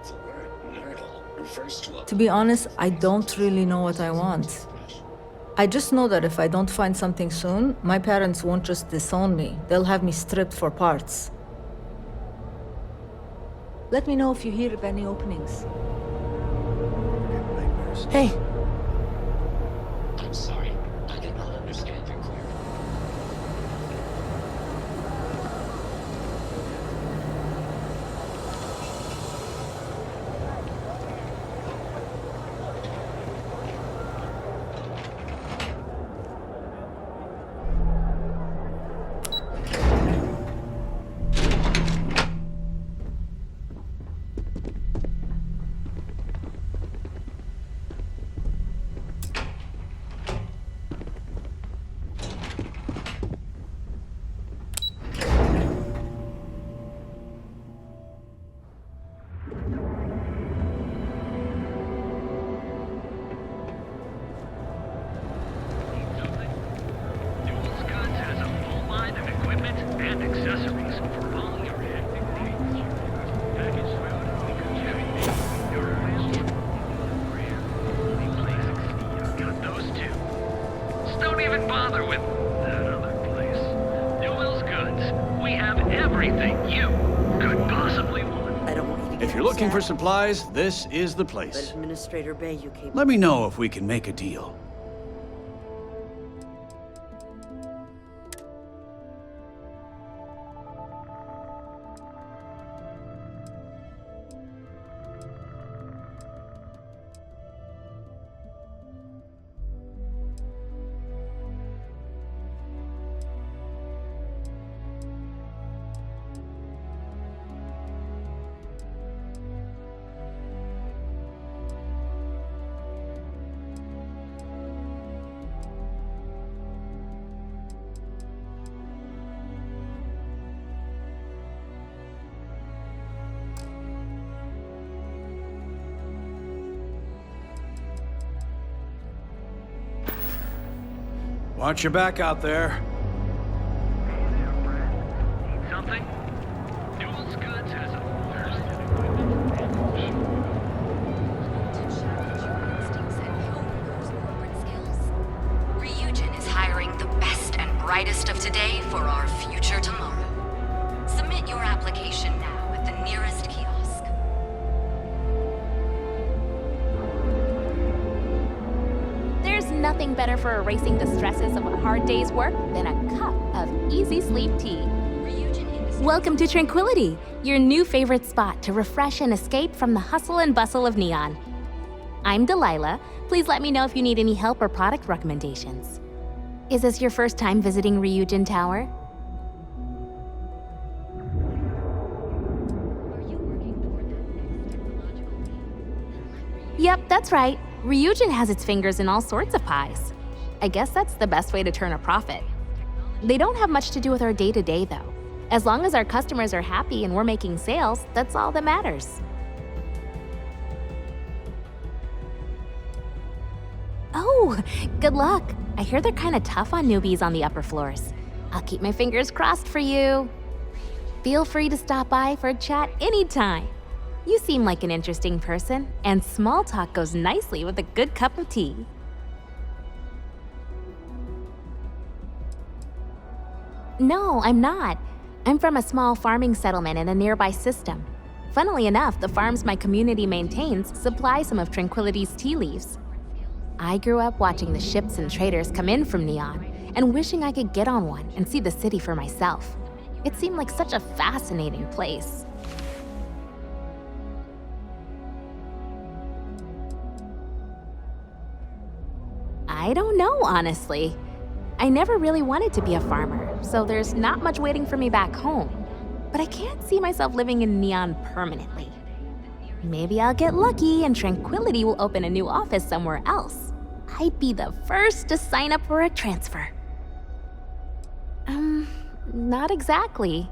The word nerdle refers to a... To be honest, I don't really know what I want. I just know that if I don't find something soon, my parents won't just disown me. They'll have me stripped for parts. Let me know if you hear of any openings. Hey. I'm sorry. I did not understand your query. Looking for supplies, this is the place. Administrator Bay, you came. Let me know if we can make a deal. Watch your back out there. Need something? Newell's Goods has a Ryujin is hiring the best and brightest of today for our future tomorrow. Submit your application now at the nearest kiosk. Nothing better for erasing the stresses of a hard day's work than a cup of easy sleep tea. Welcome to Tranquility, your new favorite spot to refresh and escape from the hustle and bustle of Neon. I'm Delilah. Please let me know if you need any help or product recommendations. Is this your first time visiting Ryujin Tower? Yep, that's right. Ryujin has its fingers in all sorts of pies. I guess that's the best way to turn a profit. They don't have much to do with our day-to-day, though. As long as our customers are happy and we're making sales, that's all that matters. Oh, good luck. I hear they're kind of tough on newbies on the upper floors. I'll keep my fingers crossed for you. Feel free to stop by for a chat anytime. You seem like an interesting person, and small talk goes nicely with a good cup of tea. No, I'm not. I'm from a small farming settlement in a nearby system. Funnily enough, the farms my community maintains supply some of Tranquility's tea leaves. I grew up watching the ships and traders come in from Neon, and wishing I could get on one and see the city for myself. It seemed like such a fascinating place. I don't know, honestly. I never really wanted to be a farmer, so there's not much waiting for me back home. But I can't see myself living in Neon permanently. Maybe I'll get lucky and Tranquility will open a new office somewhere else. I'd be the first to sign up for a transfer. Not exactly.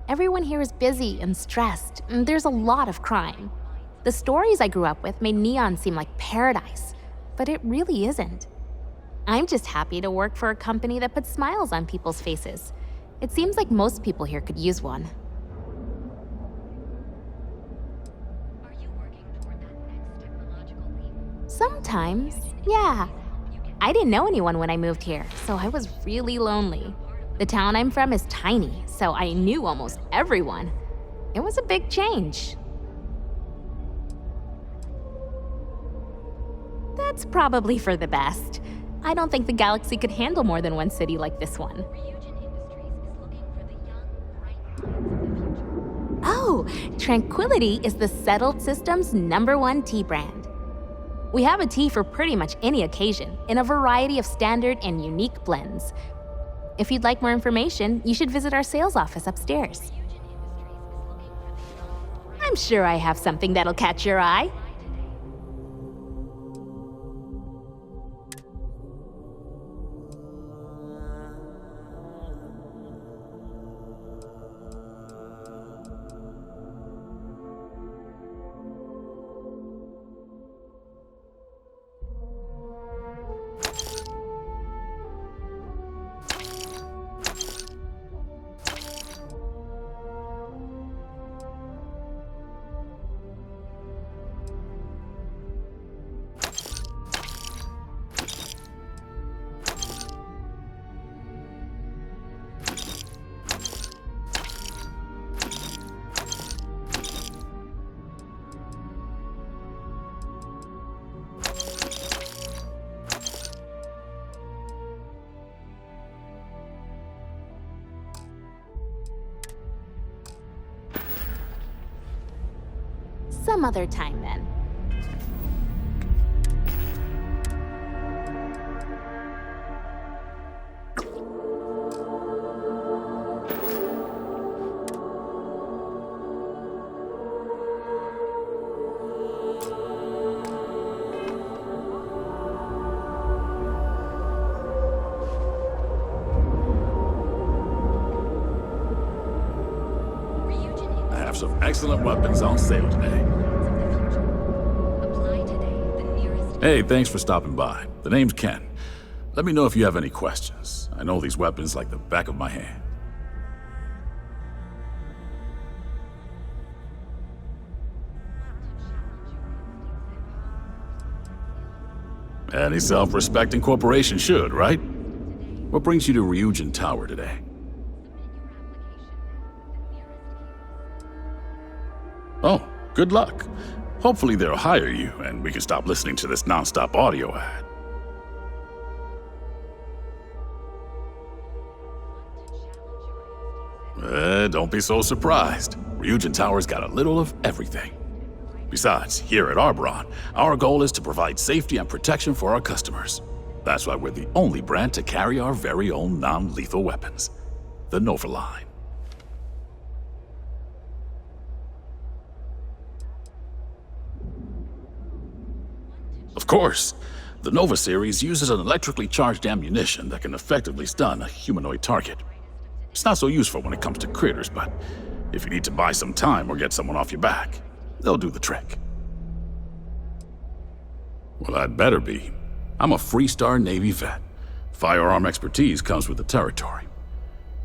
Everyone here is busy and stressed, and there's a lot of crime. The stories I grew up with made Neon seem like paradise, but it really isn't. I'm just happy to work for a company that puts smiles on people's faces. It seems like most people here could use one. Sometimes, yeah. I didn't know anyone when I moved here, so I was really lonely. The town I'm from is tiny, so I knew almost everyone. It was a big change. That's probably for the best. I don't think the galaxy could handle more than one city like this one. Oh, Tranquility is the Settled System's #1 tea brand. We have a tea for pretty much any occasion, in a variety of standard and unique blends. If you'd like more information, you should visit our sales office upstairs. I'm sure I have something that'll catch your eye. Some other time, then. I have some excellent weapons on sale today. Hey, thanks for stopping by. The name's Ken. Let me know if you have any questions. I know these weapons like the back of my hand. Any self-respecting corporation should, right? What brings you to Ryujin Tower today? Oh, good luck. Hopefully they'll hire you, and we can stop listening to this non-stop audio ad. Don't be so surprised. Ryujin Tower's got a little of everything. Besides, here at Arboron, our goal is to provide safety and protection for our customers. That's why we're the only brand to carry our very own non-lethal weapons, the Nova line. Of course, the Nova series uses an electrically charged ammunition that can effectively stun a humanoid target. It's not so useful when it comes to critters, but if you need to buy some time or get someone off your back, they'll do the trick. Well, I'd better be. I'm a Freestar Navy vet. Firearm expertise comes with the territory.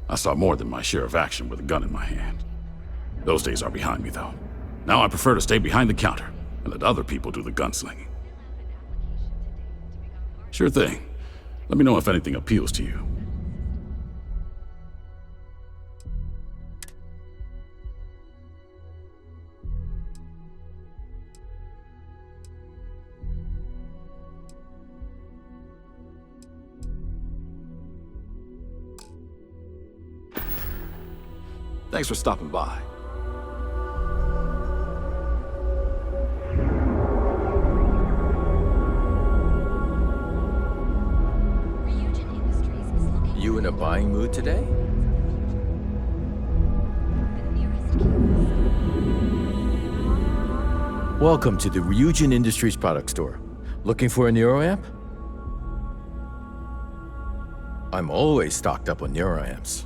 I saw more than my share of action with a gun in my hand. Those days are behind me, though. Now I prefer to stay behind the counter and let other people do the gunslinging. Sure thing. Let me know if anything appeals to you. Thanks for stopping by. buying mood today? Welcome to the Ryujin Industries product store. Looking for a neuroamp? I'm always stocked up on neuroamps.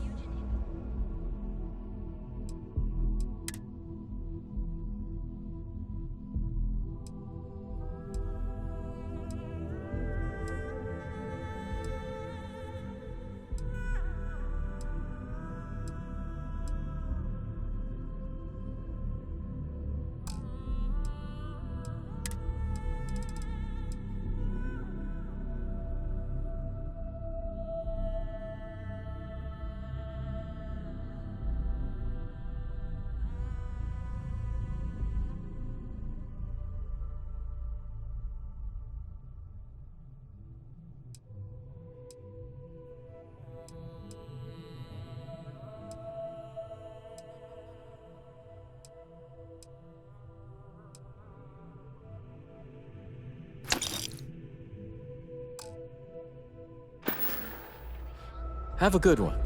Have a good one.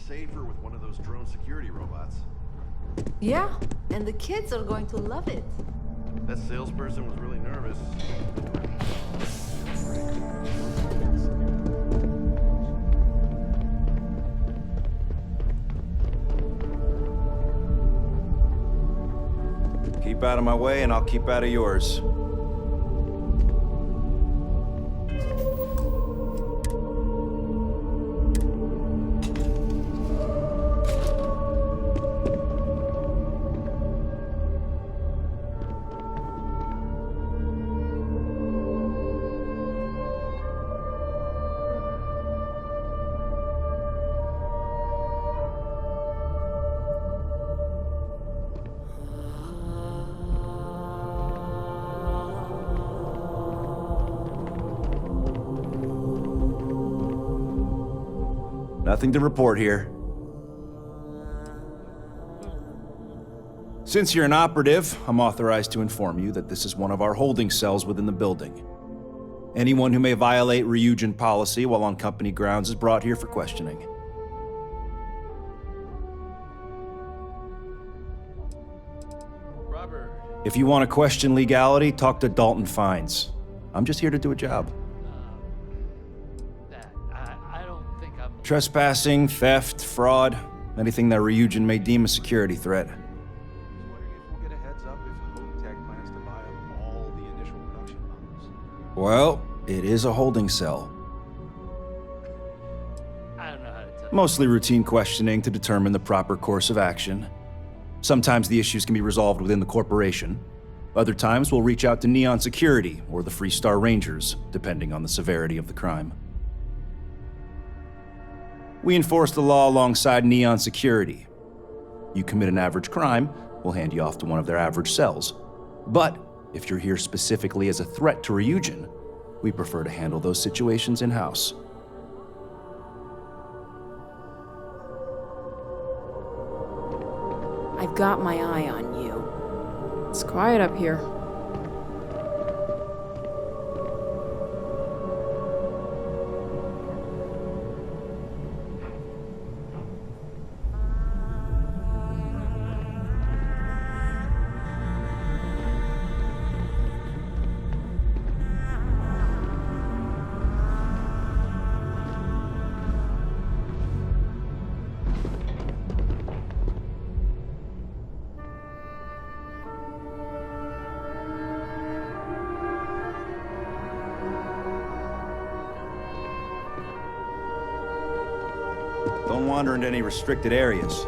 Safer with one of those drone security robots. Yeah, and the kids are going to love it. That salesperson was really nervous. Keep out of my way and I'll keep out of yours. Nothing to report here. Since you're an operative, I'm authorized to inform you that this is one of our holding cells within the building. Anyone who may violate Ryujin policy while on company grounds is brought here for questioning. Robert. If you want to question legality, talk to Dalton Fines. I'm just here to do a job. Trespassing, theft, fraud, anything that Ryujin may deem a security threat. We'll get a heads up if Hotech plans to buy up all the initial production models. Well, it is a holding cell. I don't know how to tell you. Mostly routine questioning to determine the proper course of action. Sometimes the issues can be resolved within the corporation. Other times we'll reach out to Neon Security or the Freestar Rangers, depending on the severity of the crime. We enforce the law alongside Neon Security. You commit an average crime, we'll hand you off to one of their average cells. But if you're here specifically as a threat to Ryujin, we prefer to handle those situations in-house. I've got my eye on you. It's quiet up here. Don't wander into any restricted areas.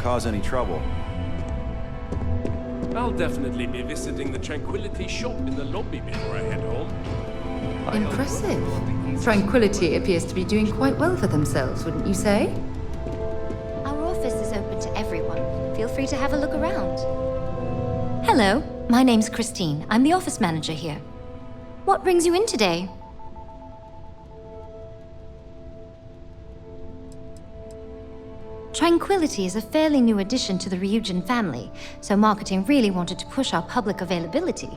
Cause any trouble. I'll definitely be visiting the Tranquility shop in the lobby before I head home. Impressive. Tranquility appears to be doing quite well for themselves, wouldn't you say? Our office is open to everyone. Feel free to have a look around. Hello, my name's Christine. I'm the office manager here. What brings you in today? Tranquility is a fairly new addition to the Ryujin family, so marketing really wanted to push our public availability.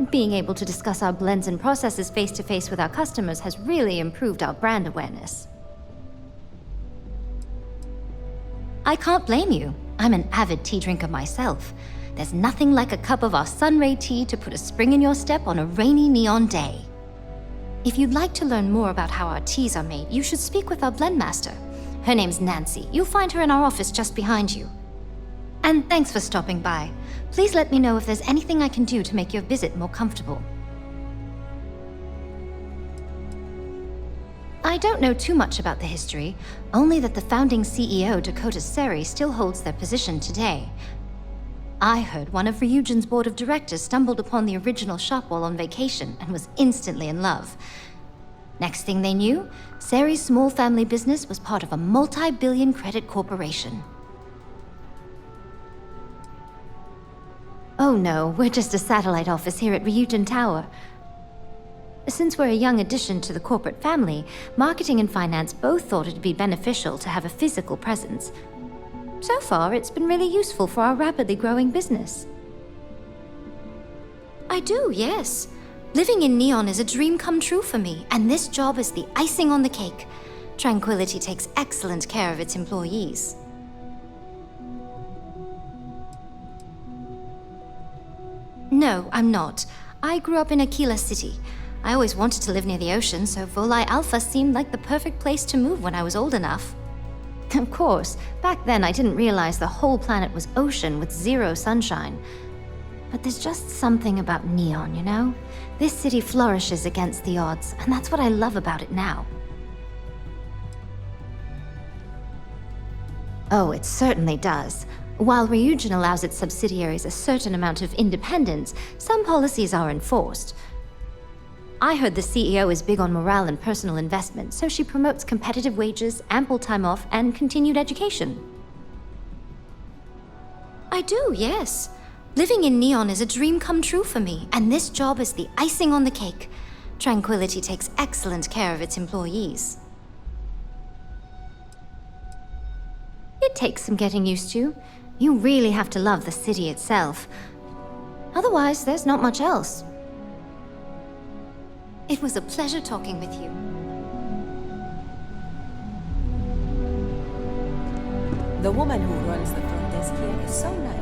Being able to discuss our blends and processes face-to-face with our customers has really improved our brand awareness. I can't blame you. I'm an avid tea drinker myself. There's nothing like a cup of our Sunray tea to put a spring in your step on a rainy neon day. If you'd like to learn more about how our teas are made, you should speak with our blend master. Her name's Nancy. You'll find her in our office just behind you. And thanks for stopping by. Please let me know if there's anything I can do to make your visit more comfortable. I don't know too much about the history, only that the founding CEO, Dakota Seri, still holds their position today. I heard one of Ryujin's board of directors stumbled upon the original shop while on vacation and was instantly in love. Next thing they knew, Seri's small family business was part of a multi-billion credit corporation. Oh no, we're just a satellite office here at Ryujin Tower. Since we're a young addition to the corporate family, marketing and finance both thought it'd be beneficial to have a physical presence. So far, it's been really useful for our rapidly growing business. I do, yes. Living in Neon is a dream come true for me, and this job is the icing on the cake. Tranquility takes excellent care of its employees. No, I'm not. I grew up in Aquila City. I always wanted to live near the ocean, so Volai Alpha seemed like the perfect place to move when I was old enough. Of course, back then I didn't realize the whole planet was ocean with zero sunshine. But there's just something about Neon, you know? This city flourishes against the odds, and that's what I love about it now. Oh, it certainly does. While Ryujin allows its subsidiaries a certain amount of independence, some policies are enforced. I heard the CEO is big on morale and personal investment, so she promotes competitive wages, ample time off, and continued education. I do, yes. Living in Neon is a dream come true for me, and this job is the icing on the cake. Tranquility takes excellent care of its employees. It takes some getting used to. You really have to love the city itself. Otherwise, there's not much else. It was a pleasure talking with you. The woman who runs the front desk here is so nice.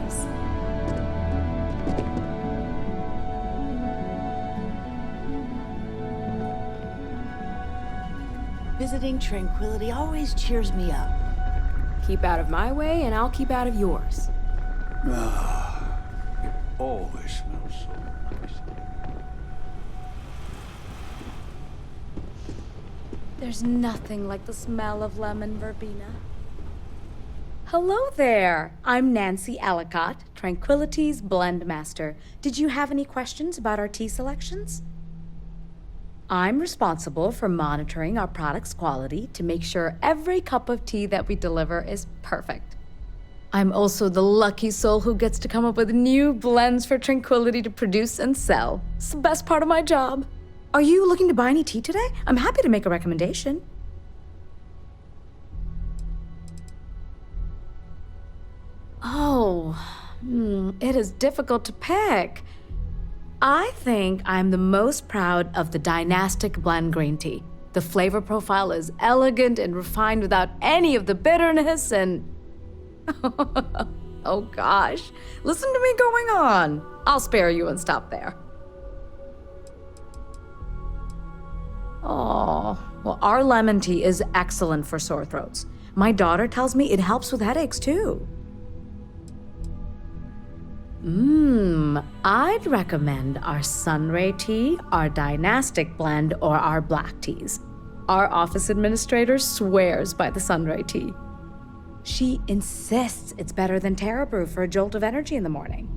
Visiting Tranquility always cheers me up. Keep out of my way, and I'll keep out of yours. Ah, it always smells so nice. There's nothing like the smell of lemon verbena. Hello there! I'm Nancy Ellicott, Tranquility's blend master. Did you have any questions about our tea selections? I'm responsible for monitoring our product's quality to make sure every cup of tea that we deliver is perfect. I'm also the lucky soul who gets to come up with new blends for Tranquility to produce and sell. It's the best part of my job. Are you looking to buy any tea today? I'm happy to make a recommendation. It is difficult to pick. I think I'm the most proud of the Dynastic Blend green tea. The flavor profile is elegant and refined without any of the bitterness and... Oh gosh, listen to me going on. I'll spare you and stop there. Oh, well, our lemon tea is excellent for sore throats. My daughter tells me it helps with headaches too. I'd recommend our Sunray tea, our Dynastic Blend, or our black teas. Our office administrator swears by the Sunray tea. She insists it's better than Terra Brew for a jolt of energy in the morning.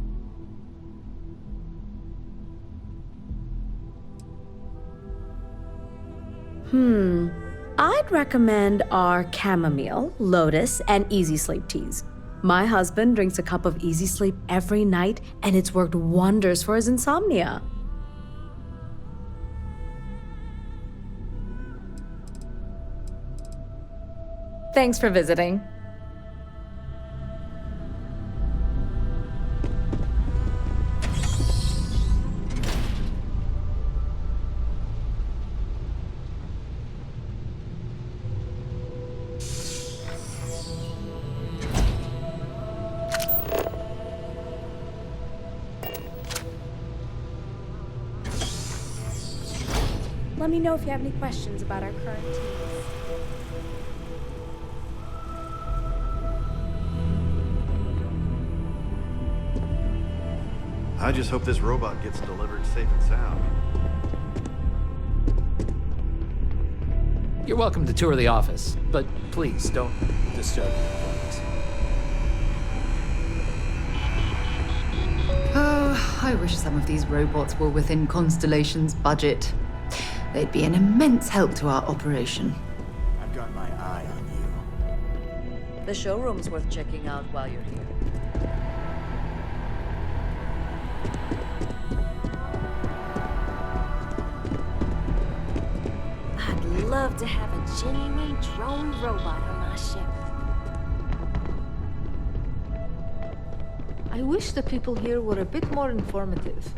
I'd recommend our chamomile, lotus, and easy sleep teas. My husband drinks a cup of easy sleep every night, and it's worked wonders for his insomnia. Thanks for visiting. Let me know if you have any questions about our current teams. I just hope this robot gets delivered safe and sound. You're welcome to tour the office, but please don't disturb the employees. Oh, I wish some of these robots were within Constellation's budget. They'd be an immense help to our operation. I've got my eye on you. The showroom's worth checking out while you're here. I'd love to have a genuine drone robot on my ship. I wish the people here were a bit more informative.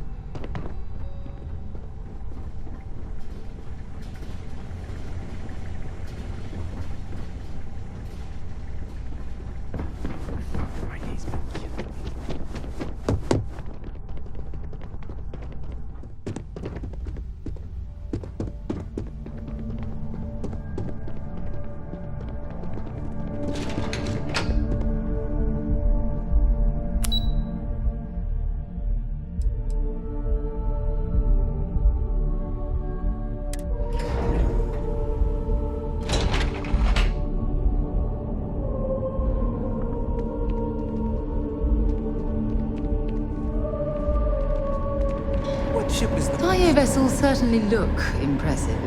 Bio vessels certainly look impressive,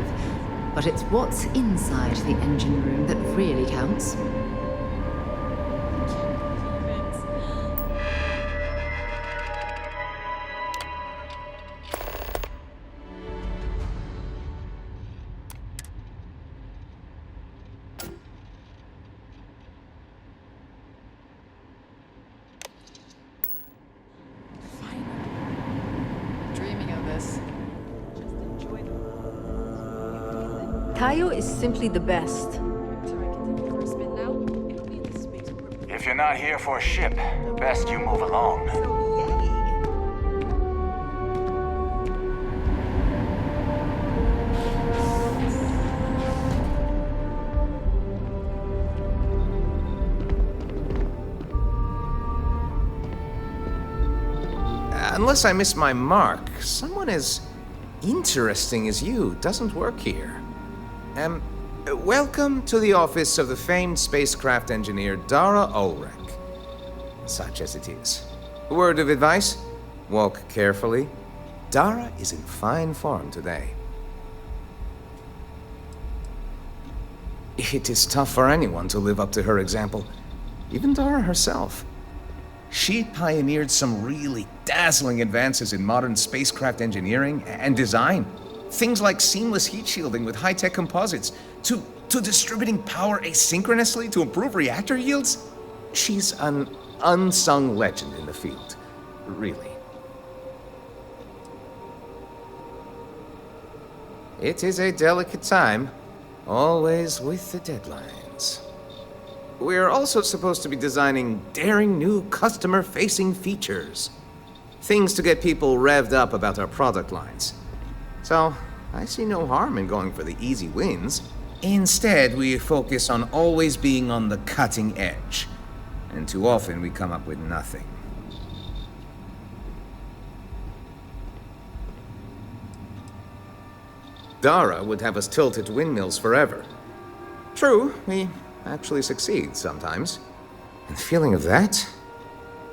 but it's what's inside the engine room that really counts. Tayo is simply the best. If you're not here for a ship, best you move along. Unless I miss my mark, someone as interesting as you doesn't work here. Welcome to the office of the famed spacecraft engineer Dara Ulrich. Such as it is. A word of advice? Walk carefully. Dara is in fine form today. It is tough for anyone to live up to her example, even Dara herself. She pioneered some really dazzling advances in modern spacecraft engineering and design. Things like seamless heat shielding with high-tech composites, to distributing power asynchronously to improve reactor yields. She's an unsung legend in the field. really. It is a delicate time, always with the deadlines. We're also supposed to be designing daring new customer-facing features. Things to get people revved up about our product lines. So, I see no harm in going for the easy wins. Instead, we focus on always being on the cutting edge. And too often we come up with nothing. Dara would have us tilted to windmills forever. True, we actually succeed sometimes. And the feeling of that?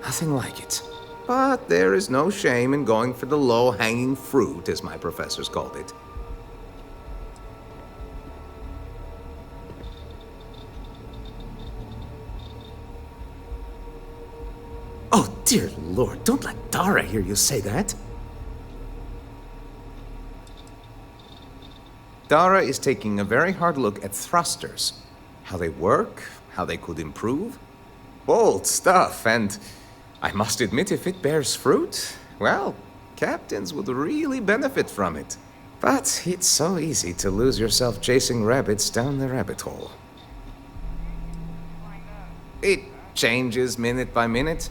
Nothing like it. But there is no shame in going for the low-hanging fruit, as my professors called it. Oh, dear Lord, don't let Dara hear you say that. Dara is taking a very hard look at thrusters. How they work, how they could improve. Bold stuff, and I must admit, if it bears fruit, well, captains would really benefit from it. But it's so easy to lose yourself chasing rabbits down the rabbit hole. It changes minute by minute.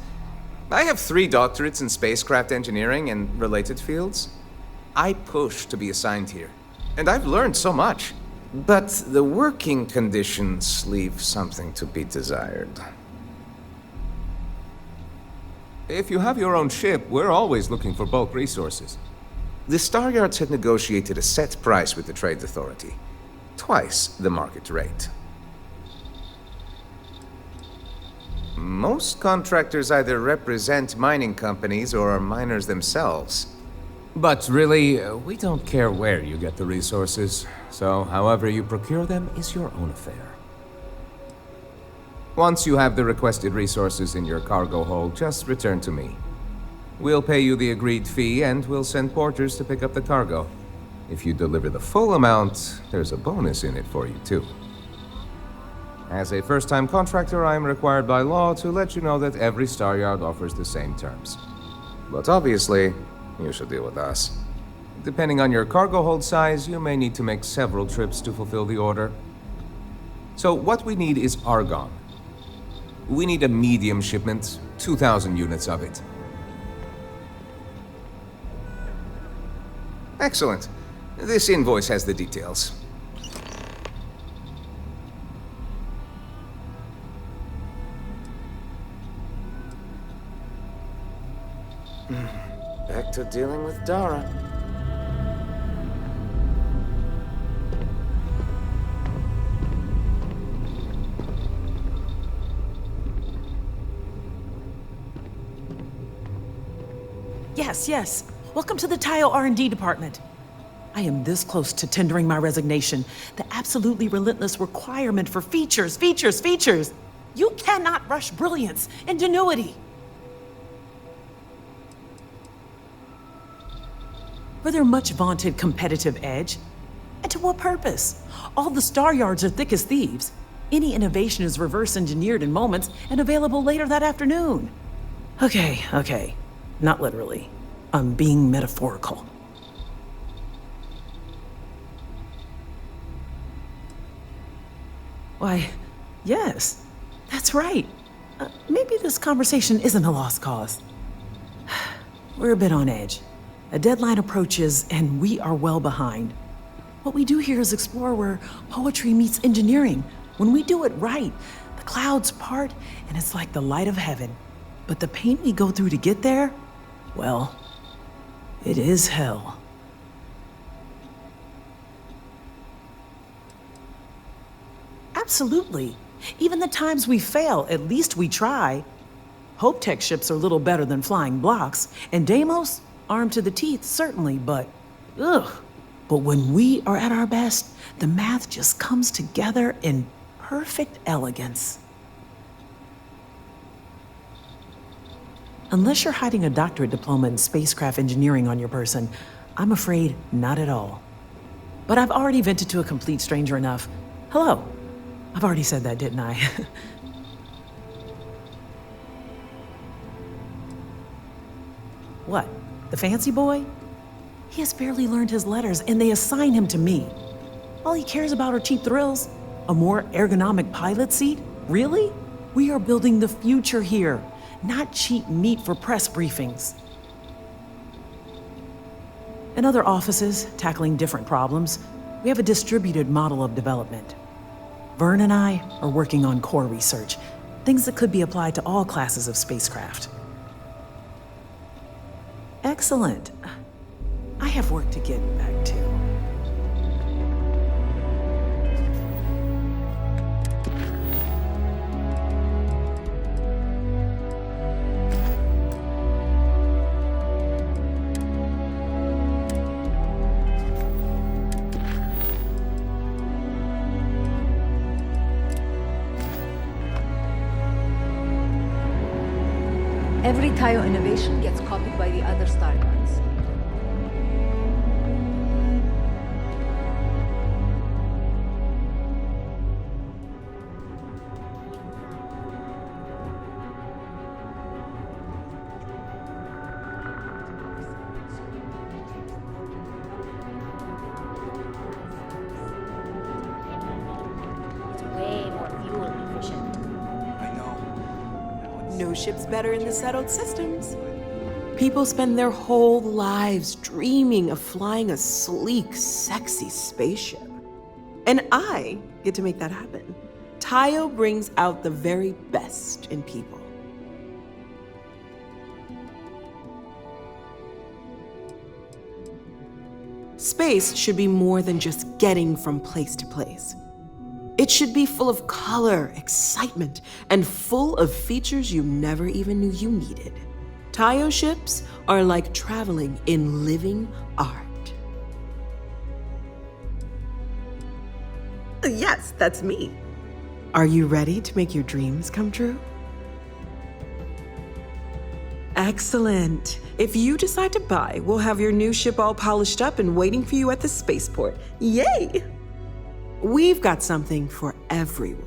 I have 3 doctorates in spacecraft engineering and related fields. I push to be assigned here, and I've learned so much. But the working conditions leave something to be desired. If you have your own ship, we're always looking for bulk resources. The Star Yards had negotiated a set price with the Trade Authority. Twice the market rate. Most contractors either represent mining companies or are miners themselves. But really, we don't care where you get the resources, so however you procure them is your own affair. Once you have the requested resources in your cargo hold, just return to me. We'll pay you the agreed fee, and we'll send porters to pick up the cargo. If you deliver the full amount, there's a bonus in it for you, too. As a first-time contractor, I am required by law to let you know that every Star Yard offers the same terms. But obviously, you should deal with us. Depending on your cargo hold size, you may need to make several trips to fulfill the order. So what we need is argon. We need a medium shipment, 2,000 units of it. Excellent. This invoice has the details. Back to dealing with Dara. Yes. Welcome to the Tile R&D department. I am this close to tendering my resignation. The absolutely relentless requirement for features. You cannot rush brilliance, ingenuity. For their much vaunted competitive edge. And to what purpose? All the Star Yards are thick as thieves. Any innovation is reverse engineered in moments and available later that afternoon. Okay. Not literally. I'm being metaphorical. Why, yes, that's right. Maybe this conversation isn't a lost cause. We're a bit on edge. A deadline approaches, and we are well behind. What we do here is explore where poetry meets engineering. When we do it right, the clouds part, and it's like the light of heaven. But the pain we go through to get there, well, it is hell. Absolutely. Even the times we fail, at least we try. Hope Tech ships are little better than flying blocks, and Deimos, armed to the teeth, certainly, but ugh. But when we are at our best, the math just comes together in perfect elegance. Unless you're hiding a doctorate diploma in spacecraft engineering on your person, I'm afraid not at all. But I've already vented to a complete stranger enough. Hello. I've already said that, didn't I? What, the fancy boy? He has barely learned his letters, and they assign him to me. All he cares about are cheap thrills. A more ergonomic pilot seat? Really? We are building the future here, not cheap meat for press briefings. In other offices, tackling different problems, we have a distributed model of development. Vern and I are working on core research, things that could be applied to all classes of spacecraft. Excellent. I have work to get back to. Every Tayo innovation gets copied by the other Starguards. It's way more fuel efficient. No ship's better in the settled systems. People spend their whole lives dreaming of flying a sleek, sexy spaceship. And I get to make that happen. Tayo brings out the very best in people. Space should be more than just getting from place to place. It should be full of color, excitement, and full of features you never even knew you needed. Tayo ships are like traveling in living art. Yes, that's me. Are you ready to make your dreams come true? Excellent. If you decide to buy, we'll have your new ship all polished up and waiting for you at the spaceport. Yay! We've got something for everyone.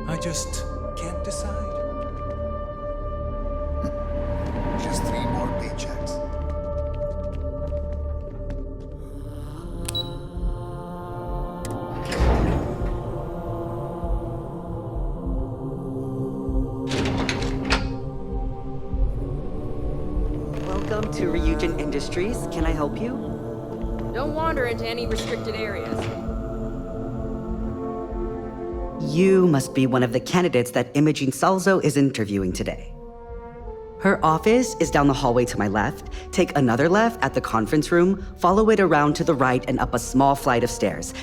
I just can't decide. Just 3 more paychecks. Welcome to Ryujin Industries. Can I help you? Don't wander into any restricted areas. You must be one of the candidates that Imogene Salzo is interviewing today. Her office is down the hallway to my left. Take another left at the conference room, follow it around to the right and up a small flight of stairs.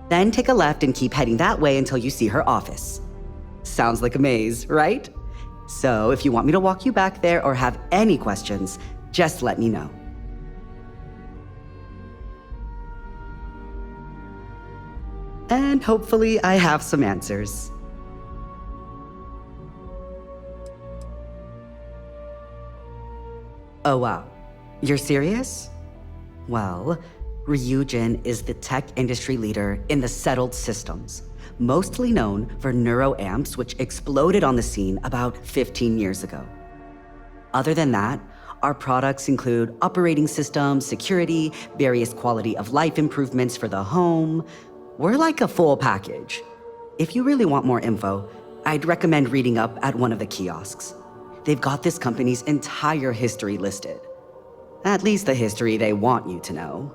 Then take a left and keep heading that way until you see her office. Sounds like a maze, right? So if you want me to walk you back there or have any questions, just let me know. And hopefully I have some answers. Oh wow, you're serious? Well, Ryujin is the tech industry leader in the settled systems, mostly known for neuroamps, which exploded on the scene about 15 years ago. Other than that, our products include operating systems, security, various quality of life improvements for the home. We're like a full package. If you really want more info, I'd recommend reading up at one of the kiosks. They've got this company's entire history listed. At least the history they want you to know.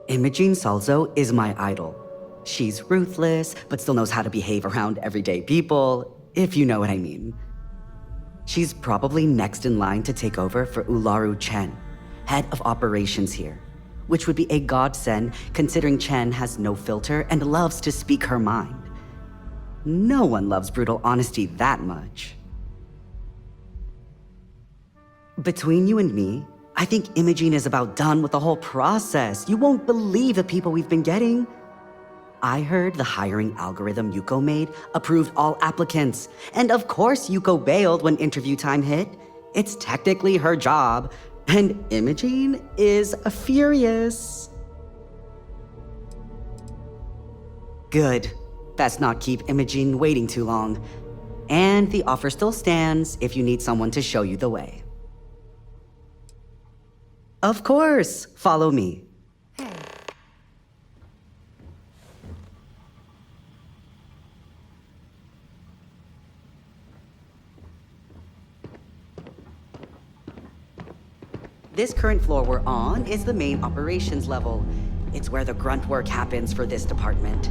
Imogene Salzo is my idol. She's ruthless, but still knows how to behave around everyday people, if you know what I mean. She's probably next in line to take over for Ularu Chen, head of operations here, which would be a godsend considering Chen has no filter and loves to speak her mind. No one loves brutal honesty that much. Between you and me, I think Imogene is about done with the whole process. You won't believe the people we've been getting. I heard the hiring algorithm Yuko made approved all applicants. And of course Yuko bailed when interview time hit. It's technically her job. And Imogene is furious. Good. Let's not keep Imogene waiting too long. And the offer still stands if you need someone to show you the way. Of course, follow me. This current floor we're on is the main operations level. It's where the grunt work happens for this department.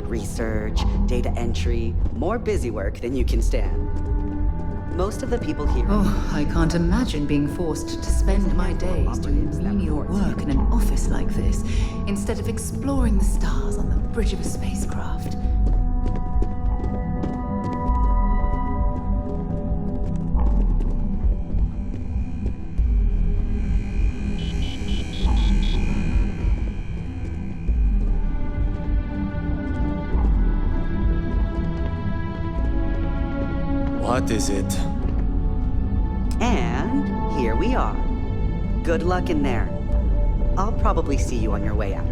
Research, data entry, more busy work than you can stand. Most of the people here... Oh, I can't imagine being forced to spend my days doing menial work in an office like this, instead of exploring the stars on the bridge of a spacecraft. What is it? And here we are. Good luck in there. I'll probably see you on your way out.